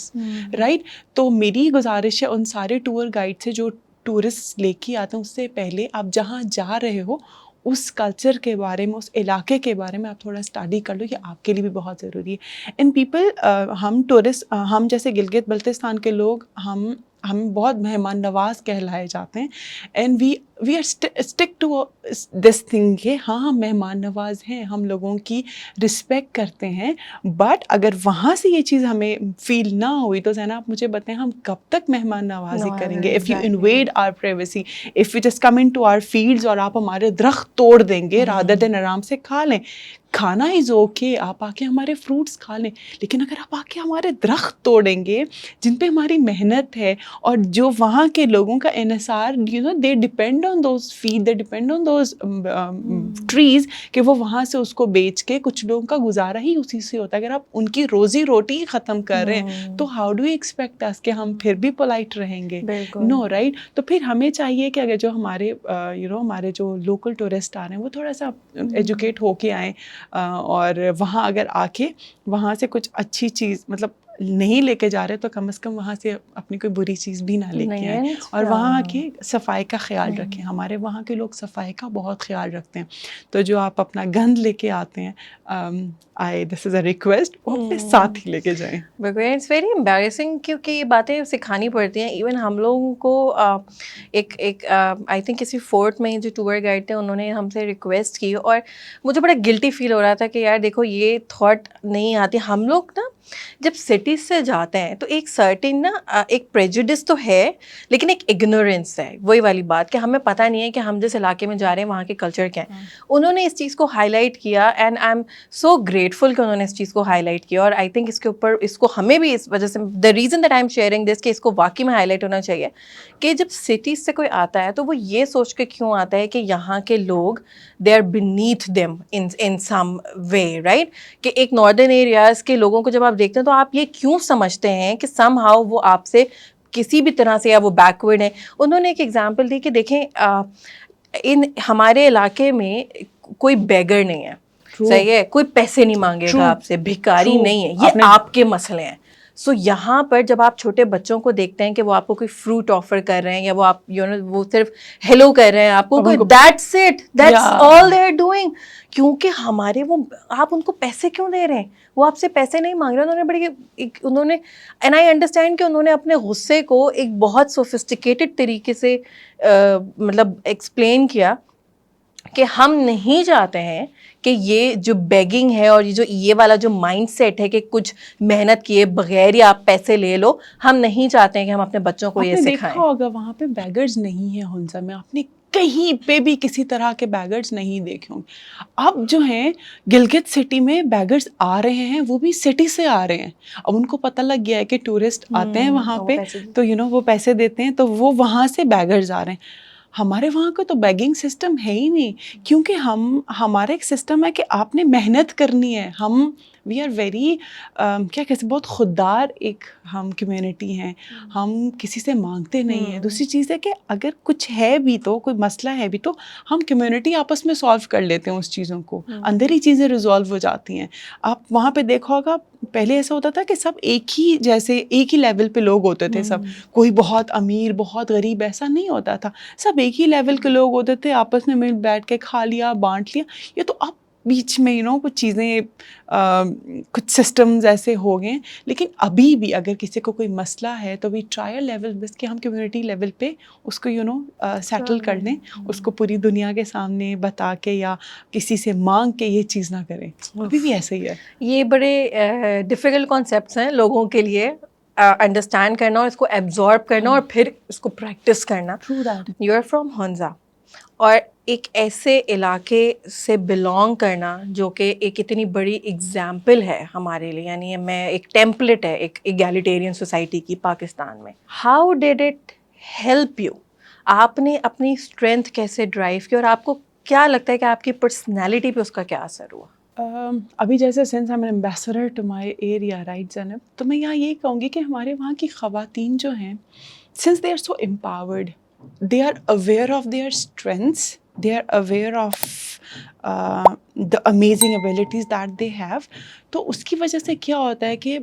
A: right. تو میری گزارش ہے ان سارے ٹور گائیڈ سے جو ٹورسٹ لے کے آتے ہیں, اس سے پہلے آپ جہاں جا رہے ہو اس کلچر کے بارے میں, اس علاقے کے بارے میں آپ تھوڑا اسٹڈی کر لو, یہ آپ کے لیے بھی بہت ضروری ہے. ان پیپل ہم ٹورسٹ, ہم جیسے گلگت بلتستان کے لوگ, ہم بہت مہمان نواز کہلائے جاتے ہیں. And we are stick to this thing کہ ہاں ہم مہمان نواز ہیں, ہم لوگوں کی رسپیکٹ کرتے ہیں. بٹ اگر وہاں سے یہ چیز ہمیں فیل نہ ہوئی تو زینب آپ مجھے بتائیں ہم کب تک مہمان نوازی کریں گے؟ If you invade our privacy, if you just come into our fields اور آپ ہمارے درخت توڑ دیں گے رادر دین آرام سے کھا لیں. کھانا از اوکے, آپ آ کے ہمارے فروٹس کھا لیں, لیکن اگر آپ آ کے ہمارے درخت توڑیں گے جن پہ ہماری محنت ہے اور جو وہاں کے لوگوں کا انحصار, they depend on those feed, they depend on those trees, کہ وہ وہاں سے اس کو بیچ کے, کچھ لوگوں کا گزارا ہی اسی سے ہوتا ہے. اگر آپ ان کی روزی روٹی ختم کر رہے ہیں تو ہاؤ ڈو یو ایکسپیکٹ اس کہ ہم پھر بھی پولائٹ رہیں گے؟ نو, رائٹ. تو پھر ہمیں چاہیے کہ اگر جو ہمارے ہمارے جو لوکل ٹورسٹ آ رہے ہیں وہ تھوڑا سا ایجوکیٹ ہو کے آئیں, اور وہاں اگر آ کے وہاں سے کچھ اچھی چیز مطلب نہیں لے کے جا رہے تو کم از کم وہاں سے اپنی کوئی بری چیز بھی نہ لے کے آئیں, اور وہاں آ کے صفائی کا خیال رکھیں. ہمارے وہاں کے لوگ صفائی کا بہت خیال رکھتے ہیں. تو جو آپ اپنا گند لے کے آتے ہیں, دس از اے ریکویسٹ, وہ اپنے ساتھ ہی لے کے جائیں.
B: اٹس ویری امبیرسنگ, کیونکہ یہ باتیں سکھانی پڑتی ہیں. ایون ہم لوگوں کو ایک آئی تھنک کسی فورٹ میں جو ٹور گائیڈ تھے انہوں نے ہم سے ریکویسٹ کی, اور مجھے بڑا گلٹی فیل ہو رہا تھا کہ یار دیکھو یہ تھاٹ نہیں آتی. ہم لوگ نا جب سٹیز سے جاتے ہیں تو ایک سرٹن نا ایک پریجوڈس تو ہے, لیکن ایک اگنورینس ہے. وہی والی بات کہ ہمیں پتہ نہیں ہے کہ ہم جس علاقے میں جا رہے ہیں وہاں کے کلچر کیا ہیں. انہوں نے اس چیز کو ہائی لائٹ کیا, and I M so grateful کہ انہوں نے اس چیز کو ہائی لائٹ کیا. اور آئی تھنک اس کے اوپر اس کو ہمیں بھی اس وجہ سے, the reason that I am sharing this, کہ اس کو واقعی میں ہائی لائٹ ہونا چاہیے کہ جب سٹیز سے کوئی آتا ہے تو وہ یہ سوچ کے کیوں آتا ہے کہ یہاں کے لوگ they are beneath them in some way, right. کہ ایک ناردرن ایریاز کے لوگوں کو جب آپ دیکھتے ہیں تو آپ یہ کیوں سمجھتے ہیں کہ سم ہاؤ وہ آپ سے کسی بھی طرح سے یا وہ بیکورڈ ہیں. انہوں نے ایک ایگزامپل دی کہ دیکھیں ان ہمارے علاقے میں کوئی بیگر نہیں ہے, صحیح ہے, کوئی پیسے نہیں مانگے گا آپ سے, بھکاری نہیں ہے, یہ آپ کے مسئلے ہیں. سو یہاں پر جب آپ چھوٹے بچوں کو دیکھتے ہیں کہ وہ آپ کو کوئی فروٹ آفر کر رہے ہیں یا وہ آپ وہ صرف ہیلو کر رہے ہیں آپ کو, that's it, that's all they are doing. کیونکہ ہمارے وہ, آپ ان کو پیسے کیوں دے رہے ہیں, وہ آپ سے پیسے نہیں مانگ رہے. انہوں نے اینڈ آئی انڈرسٹینڈ کہ انہوں نے اپنے غصے کو ایک بہت سوفسٹیکیٹڈ طریقے سے مطلب ایکسپلین کیا کہ ہم نہیں چاہتے ہیں کہ یہ جو بیگنگ ہے اور یہ والا جو مائنڈ سیٹ ہے کہ کچھ محنت کیے بغیر ہی آپ پیسے لے لو, ہم نہیں چاہتے ہیں کہ ہم اپنے بچوں کو یہ سکھائیں.
A: دیکھا ہوگا وہاں پہ بیگرز نہیں ہیں ہنزا میں, آپ نے کہیں پہ بھی کسی طرح کے بیگرز نہیں دیکھے ہوں. اب جو ہیں گلگت سٹی میں بیگرز آ رہے ہیں, وہ بھی سٹی سے آ رہے ہیں. اب ان کو پتہ لگ گیا ہے کہ ٹورسٹ آتے ہیں وہاں پہ تو وہ پیسے دیتے ہیں, تو وہ وہاں سے بیگرز آ رہے ہیں. ہمارے وہاں کا تو بیگنگ سسٹم ہے ہی نہیں, کیونکہ ہمارا ایک سسٹم ہے کہ آپ نے محنت کرنی ہے. وی آر ویری کیا کہتے ہیں, بہت خوددار ایک ہم کمیونٹی ہیں, ہم کسی سے مانگتے نہیں ہیں. دوسری چیز ہے کہ اگر کچھ ہے بھی تو کوئی مسئلہ ہے بھی تو ہم کمیونٹی آپس میں سالو کر لیتے ہیں اس چیزوں کو, اندر ہی چیزیں ریزالو ہو جاتی ہیں. آپ وہاں پہ دیکھا ہوگا پہلے ایسا ہوتا تھا کہ سب ایک ہی لیول پہ لوگ ہوتے تھے. سب کوئی بہت امیر بہت غریب ایسا نہیں ہوتا تھا, سب ایک ہی لیول کے لوگ ہوتے تھے, آپس میں مل بیٹھ کے کھا لیا بانٹ لیا. یہ تو اب بیچ میں کچھ چیزیں کچھ سسٹمز ایسے ہو گئے، لیکن ابھی بھی اگر کسی کو کوئی مسئلہ ہے تو وی ٹرائل لیول بس کہ ہم کمیونٹی لیول پہ اس کو سیٹل کر لیں، اس کو پوری دنیا کے سامنے بتا کے یا کسی سے مانگ کے یہ چیز نہ کریں. ابھی بھی ایسا ہی ہے.
B: یہ بڑے ڈیفیکلٹ کانسیپٹس ہیں لوگوں کے لیے انڈرسٹینڈ کرنا اور اس کو ایبزارب کرنا اور پھر اس کو پریکٹس کرنا.
A: True that.
B: You are from Hunza اور ایک ایسے علاقے سے بلانگ کرنا جو کہ ایک اتنی بڑی اگزامپل ہے ہمارے لیے، یعنی میں ایک ٹیمپلیٹ ہے ایک ایگیلیٹیرین سوسائٹی کی پاکستان میں. How did it help you? آپ نے اپنی اسٹرینتھ کیسے ڈرائیو کی اور آپ کو کیا لگتا ہے کہ آپ کی پرسنالٹی پہ اس کا کیا اثر ہوا؟
A: ابھی جیسے since I am an ambassador to my area right Zainab, تو میں یہاں یہی کہوں گی کہ ہمارے وہاں کی خواتین جو ہیں since they are so empowered, they are aware of their strengths, they are aware of the amazing abilities that they have. تو اس کی وجہ سے کیا ہوتا ہے کہ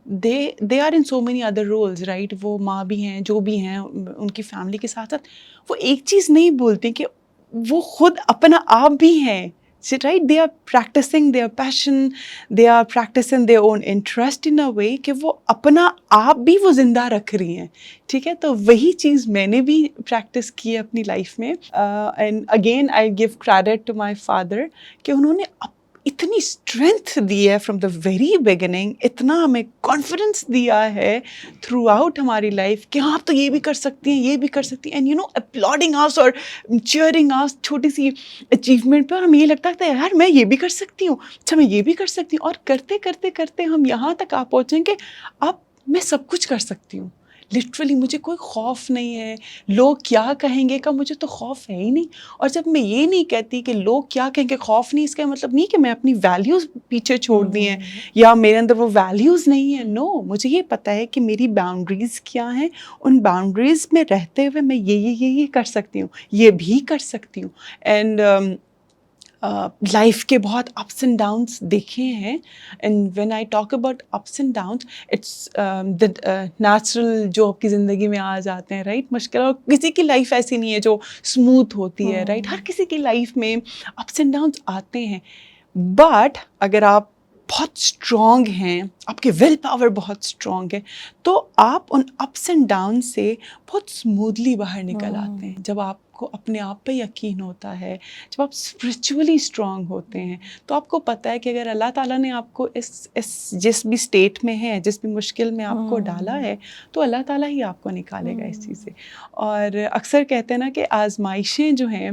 A: they are in so many other roles right. وہ ماں بھی ہیں، جو بھی ہیں ان کی فیملی کے ساتھ ساتھ وہ ایک چیز نہیں بولتی کہ وہ خود اپنا آپ بھی ہیں. Right? They are practicing their passion, they are practicing their own interest in a way کہ وہ اپنا آپ بھی وہ زندہ رکھ رہی ہیں. ٹھیک ہے، تو وہی چیز میں نے بھی پریکٹس کی ہے اپنی لائف میں. And again I give credit to my father کہ انہوں نے اتنی اسٹرینتھ دی ہے فرام دا ویری بگننگ، اتنا ہمیں کانفیڈنس دیا ہے تھرو آؤٹ ہماری لائف کہ ہاں آپ تو یہ بھی کر سکتی ہیں، یہ بھی کر سکتی ہیں. اینڈ اپلاڈنگ آس اور چیئرنگ آس چھوٹی سی اچیومنٹ پہ، اور ہمیں یہ لگتا ہے یار میں یہ بھی کر سکتی ہوں، اچھا میں یہ بھی کر سکتی ہوں. اور کرتے کرتے کرتے ہم یہاں تک آپ پہنچیں کہ اب میں سب کچھ کر سکتی ہوں. لٹرلی مجھے کوئی خوف نہیں ہے لوگ کیا کہیں گے کا، مجھے تو خوف ہے ہی نہیں. اور جب میں یہ نہیں کہتی کہ لوگ کیا کہیں گے خوف نہیں، اس کا مطلب نہیں کہ میں اپنی ویلیوز پیچھے چھوڑ دی ہیں یا میرے اندر وہ ویلیوز نہیں ہیں. نو، مجھے یہ پتہ ہے کہ میری باؤنڈریز کیا ہیں، ان باؤنڈریز میں رہتے ہوئے میں یہ کر سکتی ہوں، یہ بھی کر سکتی ہوں. اینڈ لائف کے بہت اپس اینڈ ڈاؤنس دیکھے ہیں. And when I talk about ups and downs, it's natural جو آپ کی زندگی میں آ جاتے ہیں رائٹ، مشکل. اور کسی کی لائف ایسی نہیں ہے جو اسموتھ ہوتی ہے رائٹ، ہر کسی کی لائف میں اپس اینڈ ڈاؤنس آتے ہیں. بٹ اگر آپ بہت اسٹرانگ ہیں، آپ کی ول پاور بہت اسٹرانگ ہے، تو آپ ان اپس اینڈ ڈاؤن سے بہت اسموتھلی باہر نکل آتے ہیں. جب آپ کو اپنے آپ پہ یقین ہوتا ہے، جب آپ اسپرچولی اسٹرانگ ہوتے ہیں، تو آپ کو پتہ ہے کہ اگر اللہ تعالیٰ نے آپ کو اس جس بھی اسٹیٹ میں ہے، جس بھی مشکل میں آپ کو ڈالا ہے، تو اللہ تعالیٰ ہی آپ کو نکالے گا اس چیز سے. اور اکثر کہتے ہیں نا کہ آزمائشیں جو ہیں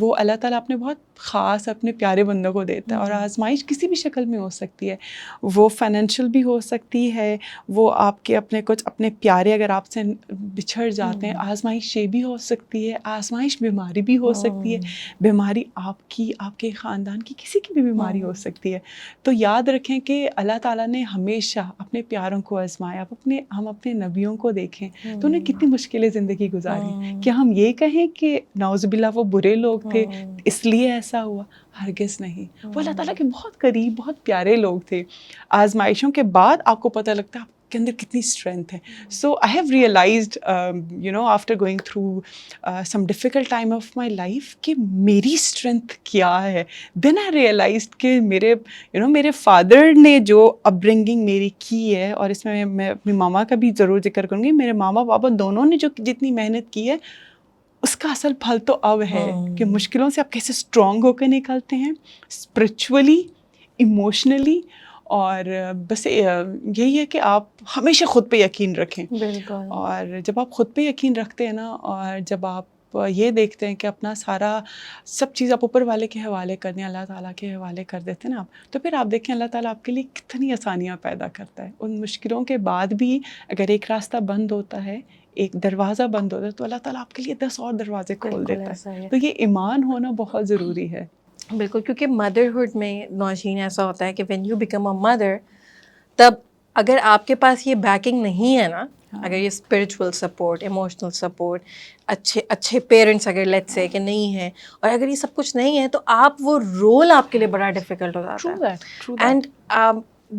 A: وہ اللہ تعالیٰ اپنے بہت خاص اپنے پیارے بندوں کو دیتا ہے. اور آزمائش کسی بھی شکل میں ہو سکتی ہے، وہ فائنینشیل بھی ہو سکتی ہے، وہ آپ کے اپنے پیارے اگر آپ سے بچھڑ جاتے ہیں، آزمائش یہ بھی ہو سکتی ہے. آزمائش بیماری بھی ہو سکتی ہے، بیماری آپ کی، آپ کے خاندان کی، کسی کی بھی بیماری ہو سکتی ہے. تو یاد رکھیں کہ اللہ تعالیٰ نے ہمیشہ اپنے پیاروں کو آزمایا. ہم اپنے نبیوں کو دیکھیں تو انہیں کتنی مشکلیں زندگی گزاری. کیا ہم یہ کہیں کہ نعوذ باللہ وہ برے لوگ تھے اس لیے ایسا ہوا؟ ہرگز نہیں. وہ اللہ تعالیٰ کے بہت قریب، بہت پیارے لوگ تھے. آزمائشوں کے بعد آپ کو پتہ لگتا ہے آپ کے اندر کتنی اسٹرینتھ ہے. So I have realised after going through some difficult time of my life کہ میری اسٹرینتھ کیا ہے. دین آئی ریئلائزڈ کہ میرے فادر نے جو اپ برنگنگ میری کی ہے، اور اس میں اپنی ماما کا بھی ضرور ذکر کروں گی. میرے ماما پاپا دونوں نے جو جتنی محنت کی ہے، اس کا اصل پھل تو اب ہے کہ مشکلوں سے آپ کیسے اسٹرانگ ہو کے نکلتے ہیں، اسپرچولی، ایموشنلی. اور بس یہی ہے کہ آپ ہمیشہ خود پہ یقین رکھیں.
B: بالکل.
A: اور جب آپ خود پہ یقین رکھتے ہیں نا، اور جب آپ یہ دیکھتے ہیں کہ اپنا سارا سب چیز آپ اوپر والے کے حوالے کر دیں، اللہ تعالیٰ کے حوالے کر دیتے ہیں نا آپ، تو پھر آپ دیکھیں اللہ تعالیٰ آپ کے لیے کتنی آسانیاں پیدا کرتا ہے. ان مشکلوں کے بعد بھی اگر ایک راستہ بند ہوتا ہے، ایک دروازہ بند ہوتا ہے، تو اللہ تعالیٰ آپ کے لیے 10 اور دروازے کھول دیتا ہے. تو یہ ایمان ہونا بہت ضروری ہے.
B: بالکل، کیونکہ مدرہڈ میں نوشین ایسا ہوتا ہے کہ when you become a mother, تب اگر آپ کے پاس یہ بیکنگ نہیں ہے نا، اگر یہ اسپرچول سپورٹ، ایموشنل سپورٹ، اچھے پیرنٹس اگر لیٹس سے کہ نہیں ہیں، اور اگر یہ سب کچھ نہیں ہے، تو آپ وہ رول آپ کے لیے بڑا ڈیفیکلٹ ہو جاتا ہے. اینڈ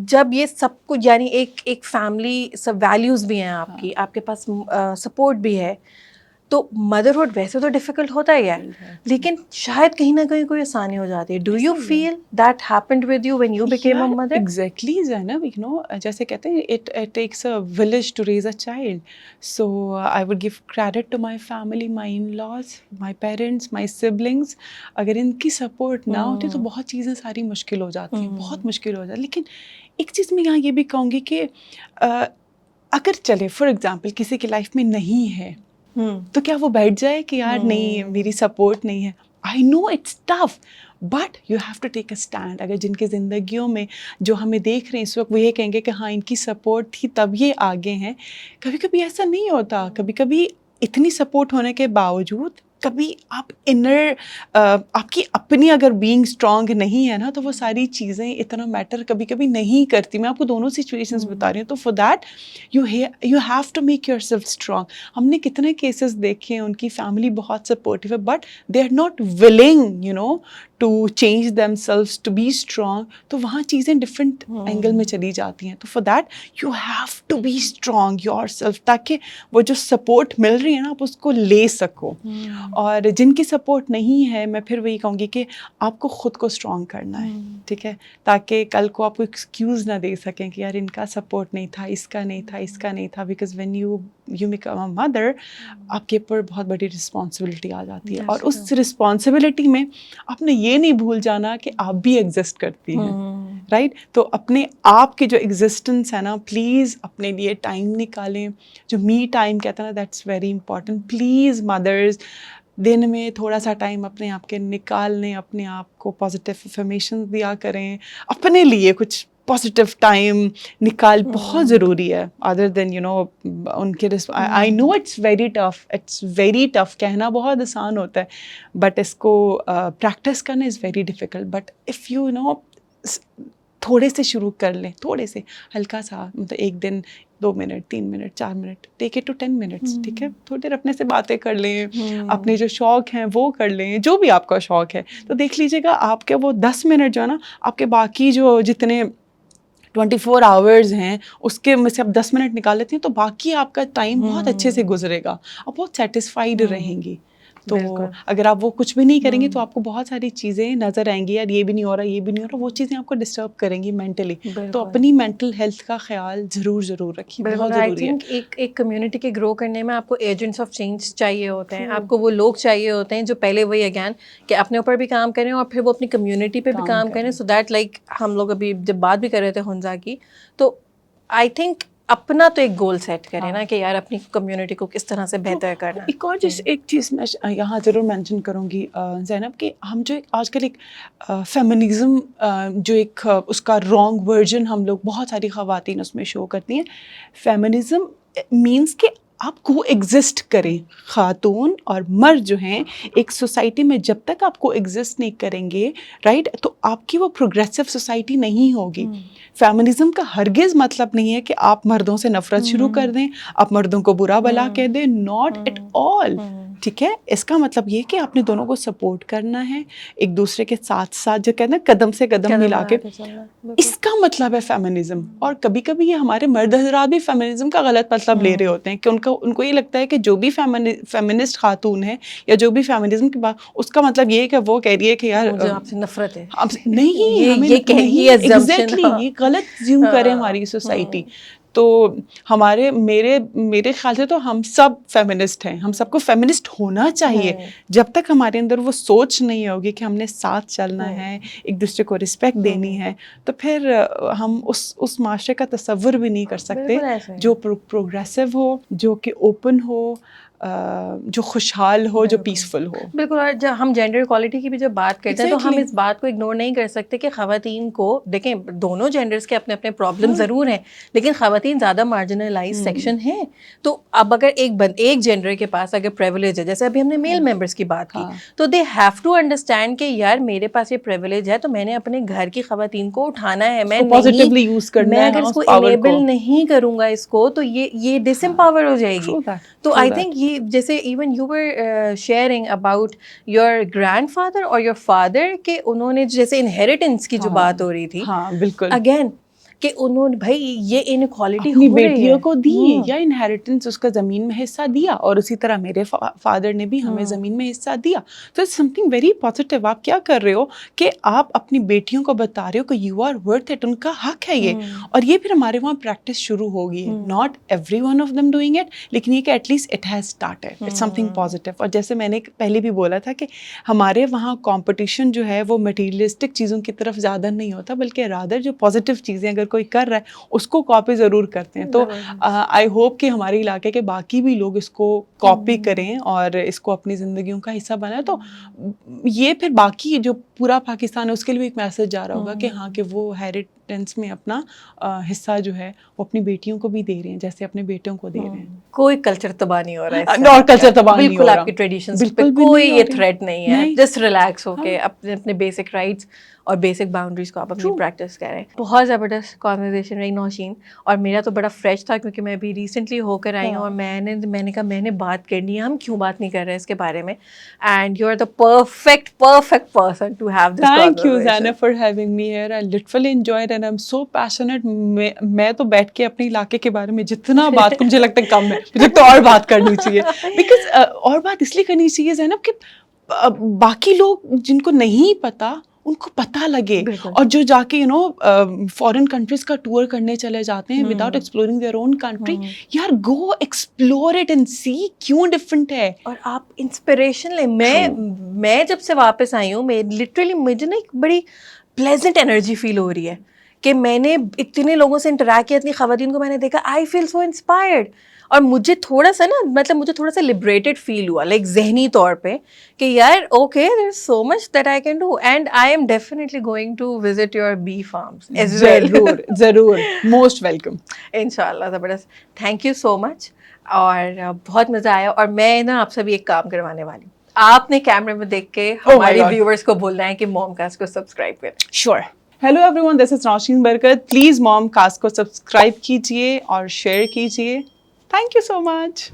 B: جب یہ سب کچھ، یعنی ایک فیملی، سب ویلیوز بھی ہیں آپ کی، آپ کے پاس سپورٹ بھی ہے، تو مدرہڈ ویسے تو ڈیفیکلٹ ہوتا ہی ہے, لیکن شاید کہیں نہ کہیں کوئی آسانی ہو جاتی ہے. Do you feel that happened with you when you became a mother?
A: Exactly Zainab, you know جیسے کہتے ہیں it takes a village to raise a child. So I would give credit to my family, my in laws, my parents, my siblings. اگر ان کی support نہ ہوتی تو بہت چیزیں ساری مشکل ہو جاتی ہیں, بہت مشکل ہو جاتی. لیکن ایک چیز میں یہاں یہ بھی کہوں گی کہ اگر چلے فار ایگزامپل کسی کی لائف میں نہیں ہے تو کیا وہ بیٹھ جائے کہ یار نہیں میری سپورٹ نہیں ہے؟ I know it's tough but you have to take a stand. اگر جن کی زندگیوں میں جو ہمیں دیکھ رہے ہیں اس وقت وہ یہ کہیں گے کہ ہاں ان کی سپورٹ تھی تب یہ آگے ہیں. کبھی کبھی ایسا نہیں ہوتا, کبھی کبھی اتنی سپورٹ ہونے کے باوجود کبھی آپ انر آپ کی اپنی اگر بینگ اسٹرانگ نہیں ہے نا تو وہ ساری چیزیں اتنا میٹر کبھی کبھی نہیں کرتی. میں آپ کو دونوں سچویشنز بتا رہی ہوں. تو for that you have to make yourself strong. ہم نے کتنے کیسز دیکھے ہیں ان کی فیملی بہت سپورٹیو ہے but they are not willing you know to change themselves to be strong. تو وہاں چیزیں ڈفرینٹ اینگل میں چلی جاتی ہیں. تو for that you have to be strong yourself تاکہ وہ جو سپورٹ مل رہی ہے نا آپ اس کو لے سکو. اور جن کی سپورٹ نہیں ہے میں پھر وہی کہوں گی کہ آپ کو خود کو اسٹرانگ کرنا ہے, ٹھیک ہے, تاکہ کل کو آپ کو ایکسکیوز نہ دے سکیں کہ یار ان کا سپورٹ نہیں تھا, اس کا نہیں تھا, اس کا نہیں تھا. Because when you become a mother آپ کے اوپر بہت بڑی رسپانسبلٹی آ جاتی ہے. اور اس رسپانسبلٹی میں آپ نے یہ نہیں بھول جانا کہ آپ بھی ایگزسٹ کرتی ہیں, رائٹ. تو اپنے آپ کے جو ایگزسٹنس ہے نا پلیز اپنے لیے ٹائم نکالیں. جو می ٹائم کہتا ہے نا that's very important. Please mothers دن میں تھوڑا سا ٹائم اپنے آپ کے نکال لیں, اپنے آپ کو پازیٹیو افرمیشن دیا کریں, اپنے لیے کچھ پازیٹیو ٹائم نکال بہت ضروری ہے. ادر دین یو نو ان کے آئی نو اٹس ویری ٹف کہنا بہت آسان ہوتا ہے بٹ اس کو پریکٹس کرنا is very difficult. But if you know تھوڑے سے شروع کر لیں, تھوڑے سے ہلکا سا, مطلب ایک دن 2 minute 3 minute 4 minute, take it to 10 minutes, ٹھیک ہے. تھوڑی دیر اپنے سے باتیں کر لیں, اپنے جو شوق ہیں وہ کر لیں, جو بھی آپ کا شوق ہے. تو دیکھ لیجیے گا آپ کے وہ 10 منٹ جو ہے نا آپ کے باقی جو جتنے 24 آورز ہیں اس کے میں سے آپ 10 منٹ نکال لیتے ہیں تو باقی آپ کا ٹائم بہت اچھے سے گزرے گا, آپ بہت سیٹسفائیڈ رہیں گی. تو اگر آپ وہ کچھ بھی نہیں کریں گی تو آپ کو بہت ساری چیزیں نظر آئیں گی, یار یہ بھی نہیں ہو رہا, یہ بھی نہیں ہو رہا, وہ چیزیں آپ کو ڈسٹرب کریں گی مینٹلی. تو اپنی مینٹل ہیلتھ کا خیال ضرور رکھیے, بہت ضروری ہے.
B: ایک کمیونٹی کے گرو کرنے میں آپ کو ایجنٹس آف چینج چاہیے ہوتے ہیں, آپ کو وہ لوگ چاہیے ہوتے ہیں جو پہلے وہی اگین کہ اپنے اوپر بھی کام کریں اور پھر وہ اپنی کمیونٹی پہ بھی کام کریں. سو دیٹ لائک ہم لوگ ابھی جب بات بھی کر رہے تھے ہنزا کی, تو آئی تھنک اپنا تو ایک گول سیٹ کریں نا کہ یار اپنی کمیونٹی کو کس طرح سے بہتر کرنا.
A: ایک اور ایک چیز میں یہاں ضرور مینشن کروں گی زینب کہ ہم جو آج کل ایک فیمنزم جو ایک اس کا رانگ ورژن ہم لوگ بہت ساری خواتین اس میں شو کرتی ہیں. فیمنزم مینس کہ آپ کو ایگزسٹ کریں, خاتون اور مرد جو ہیں ایک سوسائٹی میں جب تک آپ کو ایگزسٹ نہیں کریں گے, رائٹ, تو آپ کی وہ پروگریسو سوسائٹی نہیں ہوگی. فیمنزم کا ہرگز مطلب نہیں ہے کہ آپ مردوں سے نفرت شروع کر دیں, آپ مردوں کو برا بلا کہہ دیں, ناٹ ایٹ آل, ٹھیک ہے. اس کا مطلب یہ کہ آپ نے دونوں کو سپورٹ کرنا ہے, ایک دوسرے کے ساتھ ساتھ جو کہتے ہیں قدم سے قدم ملا کے, اس کا مطلب ہے فیمنزم. اور کبھی کبھی یہ ہمارے مرد حضرات بھی فیمنزم کا غلط مطلب لے رہے ہوتے ہیں کہ ان کو یہ لگتا ہے کہ جو بھی فیمنسٹ خاتون ہے یا جو بھی فیمنزم کی بات, اس کا مطلب یہ ہے کہ وہ کہہ رہی ہے کہ یار
B: آپ سے نفرت ہے.
A: نہیں, ایگزیکٹلی یہ غلط زیوم کرے ہماری سوسائٹی. تو میرے خیال سے تو ہم سب فیمنسٹ ہیں, ہم سب کو فیمنسٹ ہونا چاہیے. جب تک ہمارے اندر وہ سوچ نہیں ہوگی کہ ہم نے ساتھ چلنا ہے, ایک دوسرے کو رسپیکٹ دینی ہے, تو پھر ہم اس معاشرے کا تصور بھی نہیں کر سکتے جو پروگریسو ہو, جو کہ اوپن ہو, جو خوشحال ہو, جو پیسفل ہو.
B: بالکل. اور جب ہم جینڈر ایکوالٹی کی بھی جب بات کرتے ہیں تو ہم اس بات کو اگنور نہیں کر سکتے کہ خواتین کو دیکھیں, دونوں جینڈرز کے اپنے اپنے پرابلم ضرور ہیں, لیکن خواتین زیادہ مارجنلائز سیکشن ہیں. تو اب اگر ایک جینڈر کے پاس اگر پریولیج ہے, جیسے ابھی ہم نے میل ممبرس کی بات کی, تو دے ہیو ٹو انڈرسٹینڈ کہ یار میرے پاس یہ پریولیج ہے تو میں نے اپنے گھر کی خواتین کو اٹھانا ہے, میں اگر اس کو انیبل نہیں کروں گا اس کو تو یہ ڈس امپاور ہو جائے گی. تو آئی تھنک یہ جیسے even you were sharing about your grand father اور یور فادر کہ انہوں نے جیسے انہیریٹنس کی جو بات ہو رہی تھی,
A: ہاں بالکل,
B: اگین کہ انہوں نے بھائی یہ انکوالٹی
A: اپنی بیٹیوں کو دی یا انہیریٹنس اس کا زمین میں حصہ دیا, اور اسی طرح میرے فادر نے بھی ہمیں زمین میں حصہ دیا. تو it's something very positive. آپ کیا کر رہے ہو کہ آپ اپنی بیٹیوں کو بتا رہے ہو کہ یو آر ورتھ اٹ, ان کا حق ہے یہ. اور یہ پھر ہمارے وہاں پریکٹس شروع ہو گئی ہے. Not every one of them doing it, لیکن یہ کہ at least it has started. It's something positive. اور جیسے میں نے پہلے بھی بولا تھا کہ ہمارے وہاں کمپٹیشن جو ہے وہ مٹیریلسٹک چیزوں کی طرف زیادہ نہیں ہوتا, بلکہ رادر جو پازیٹیو چیزیں اگر کوئی کر رہا ہے اس کو کاپی ضرور کرتے ہیں. تو آئی ہوپ کہ ہمارے علاقے کے باقی بھی لوگ اس کو کاپی کریں اور اس کو اپنی زندگیوں کا حصہ بنائیں. تو یہ پھر باقی جو پورا پاکستان ہے اس کے لیے ایک میسج جا رہا ہوگا کہ ہاں کہ وہ ہیریٹنس میں اپنا حصہ جو ہے وہ اپنی بیٹیوں کو بھی دے رہے ہیں جیسے اپنے بیٹوں کو دے رہے ہیں.
B: کوئی کلچر تباہ نہیں ہو رہا ہے,
A: اور کلچر تباہ نہیں ہو
B: بالکل
A: رہا,
B: آپ کی ٹریڈیشنز پہ کوئی یہ تھریٹ نہیں ہے. جسٹ ریلیکس ہو کے اپنے اپنے بیسک رائٹس اور بیسک باؤنڈریز کو آپ اپنی پریکٹس کریں. بہت زبردست کانورسیشن رہی نوشین, اور میرا تو بڑا فریش تھا کیونکہ میں ابھی ریسنٹلی ہو کر آئی ہوں, اور میں نے کہا میں نے بات کرنی ہے, ہم کیوں بات نہیں کر رہے ہیں اس کے بارے میں. And you are the perfect person to have this conversation.
A: Thank you, Zainab, for having me here. I literally enjoyed and I'm so passionate. میں تو بیٹھ کے اپنے علاقے کے بارے میں جتنا بات مجھے لگتا ہے کم ہے, مجھے تو اور بات کرنی چاہیے. بیکاز اور بات اس لیے کرنی چاہیے زینب کہ باقی لوگ جن کو نہیں پتا ان کو پتہ لگے, اور جو جا کے فارن کنٹریز کا ٹور کرنے چلے جاتے ہیں without exploring their own country, یار go explore it and see کیوں ڈفرینٹ ہے.
B: اور آپ انسپریشن لیں. میں جب سے واپس آئی ہوں لٹرلی مجھے نا ایک بڑی پلیزنٹ انرجی فیل ہو رہی ہے کہ میں نے اتنے لوگوں سے انٹریکٹ کیا, اتنی خواتین کو میں نے دیکھا, آئی فیل سو انسپائرڈ. اور مجھے تھوڑا سا مجھے تھوڑا سا لبریٹڈ فیل ہوا, لائک ذہنی طور پہ کہ یار okay there is so much that I can do, and I am definitely going to visit your bee farms as well.
A: ضرور, موسٹ ویلکم.
B: انشاء اللہ. زبردست, تھینک یو سو مچ, اور بہت مزہ آیا. اور میں نا آپ سے بھی ایک کام کروانے والی ہوں, آپ نے کیمرے میں دیکھ کے ہماری ویورز کو بولنا ہے کہ موم کاسٹ کو سبسکرائب کریں.
A: شیور. ہیلو ایوری ون, دس از نوشین برکت. پلیز موم کاسٹ کو سبسکرائب کیجیے اور شیئر کیجیے. Thank you so much.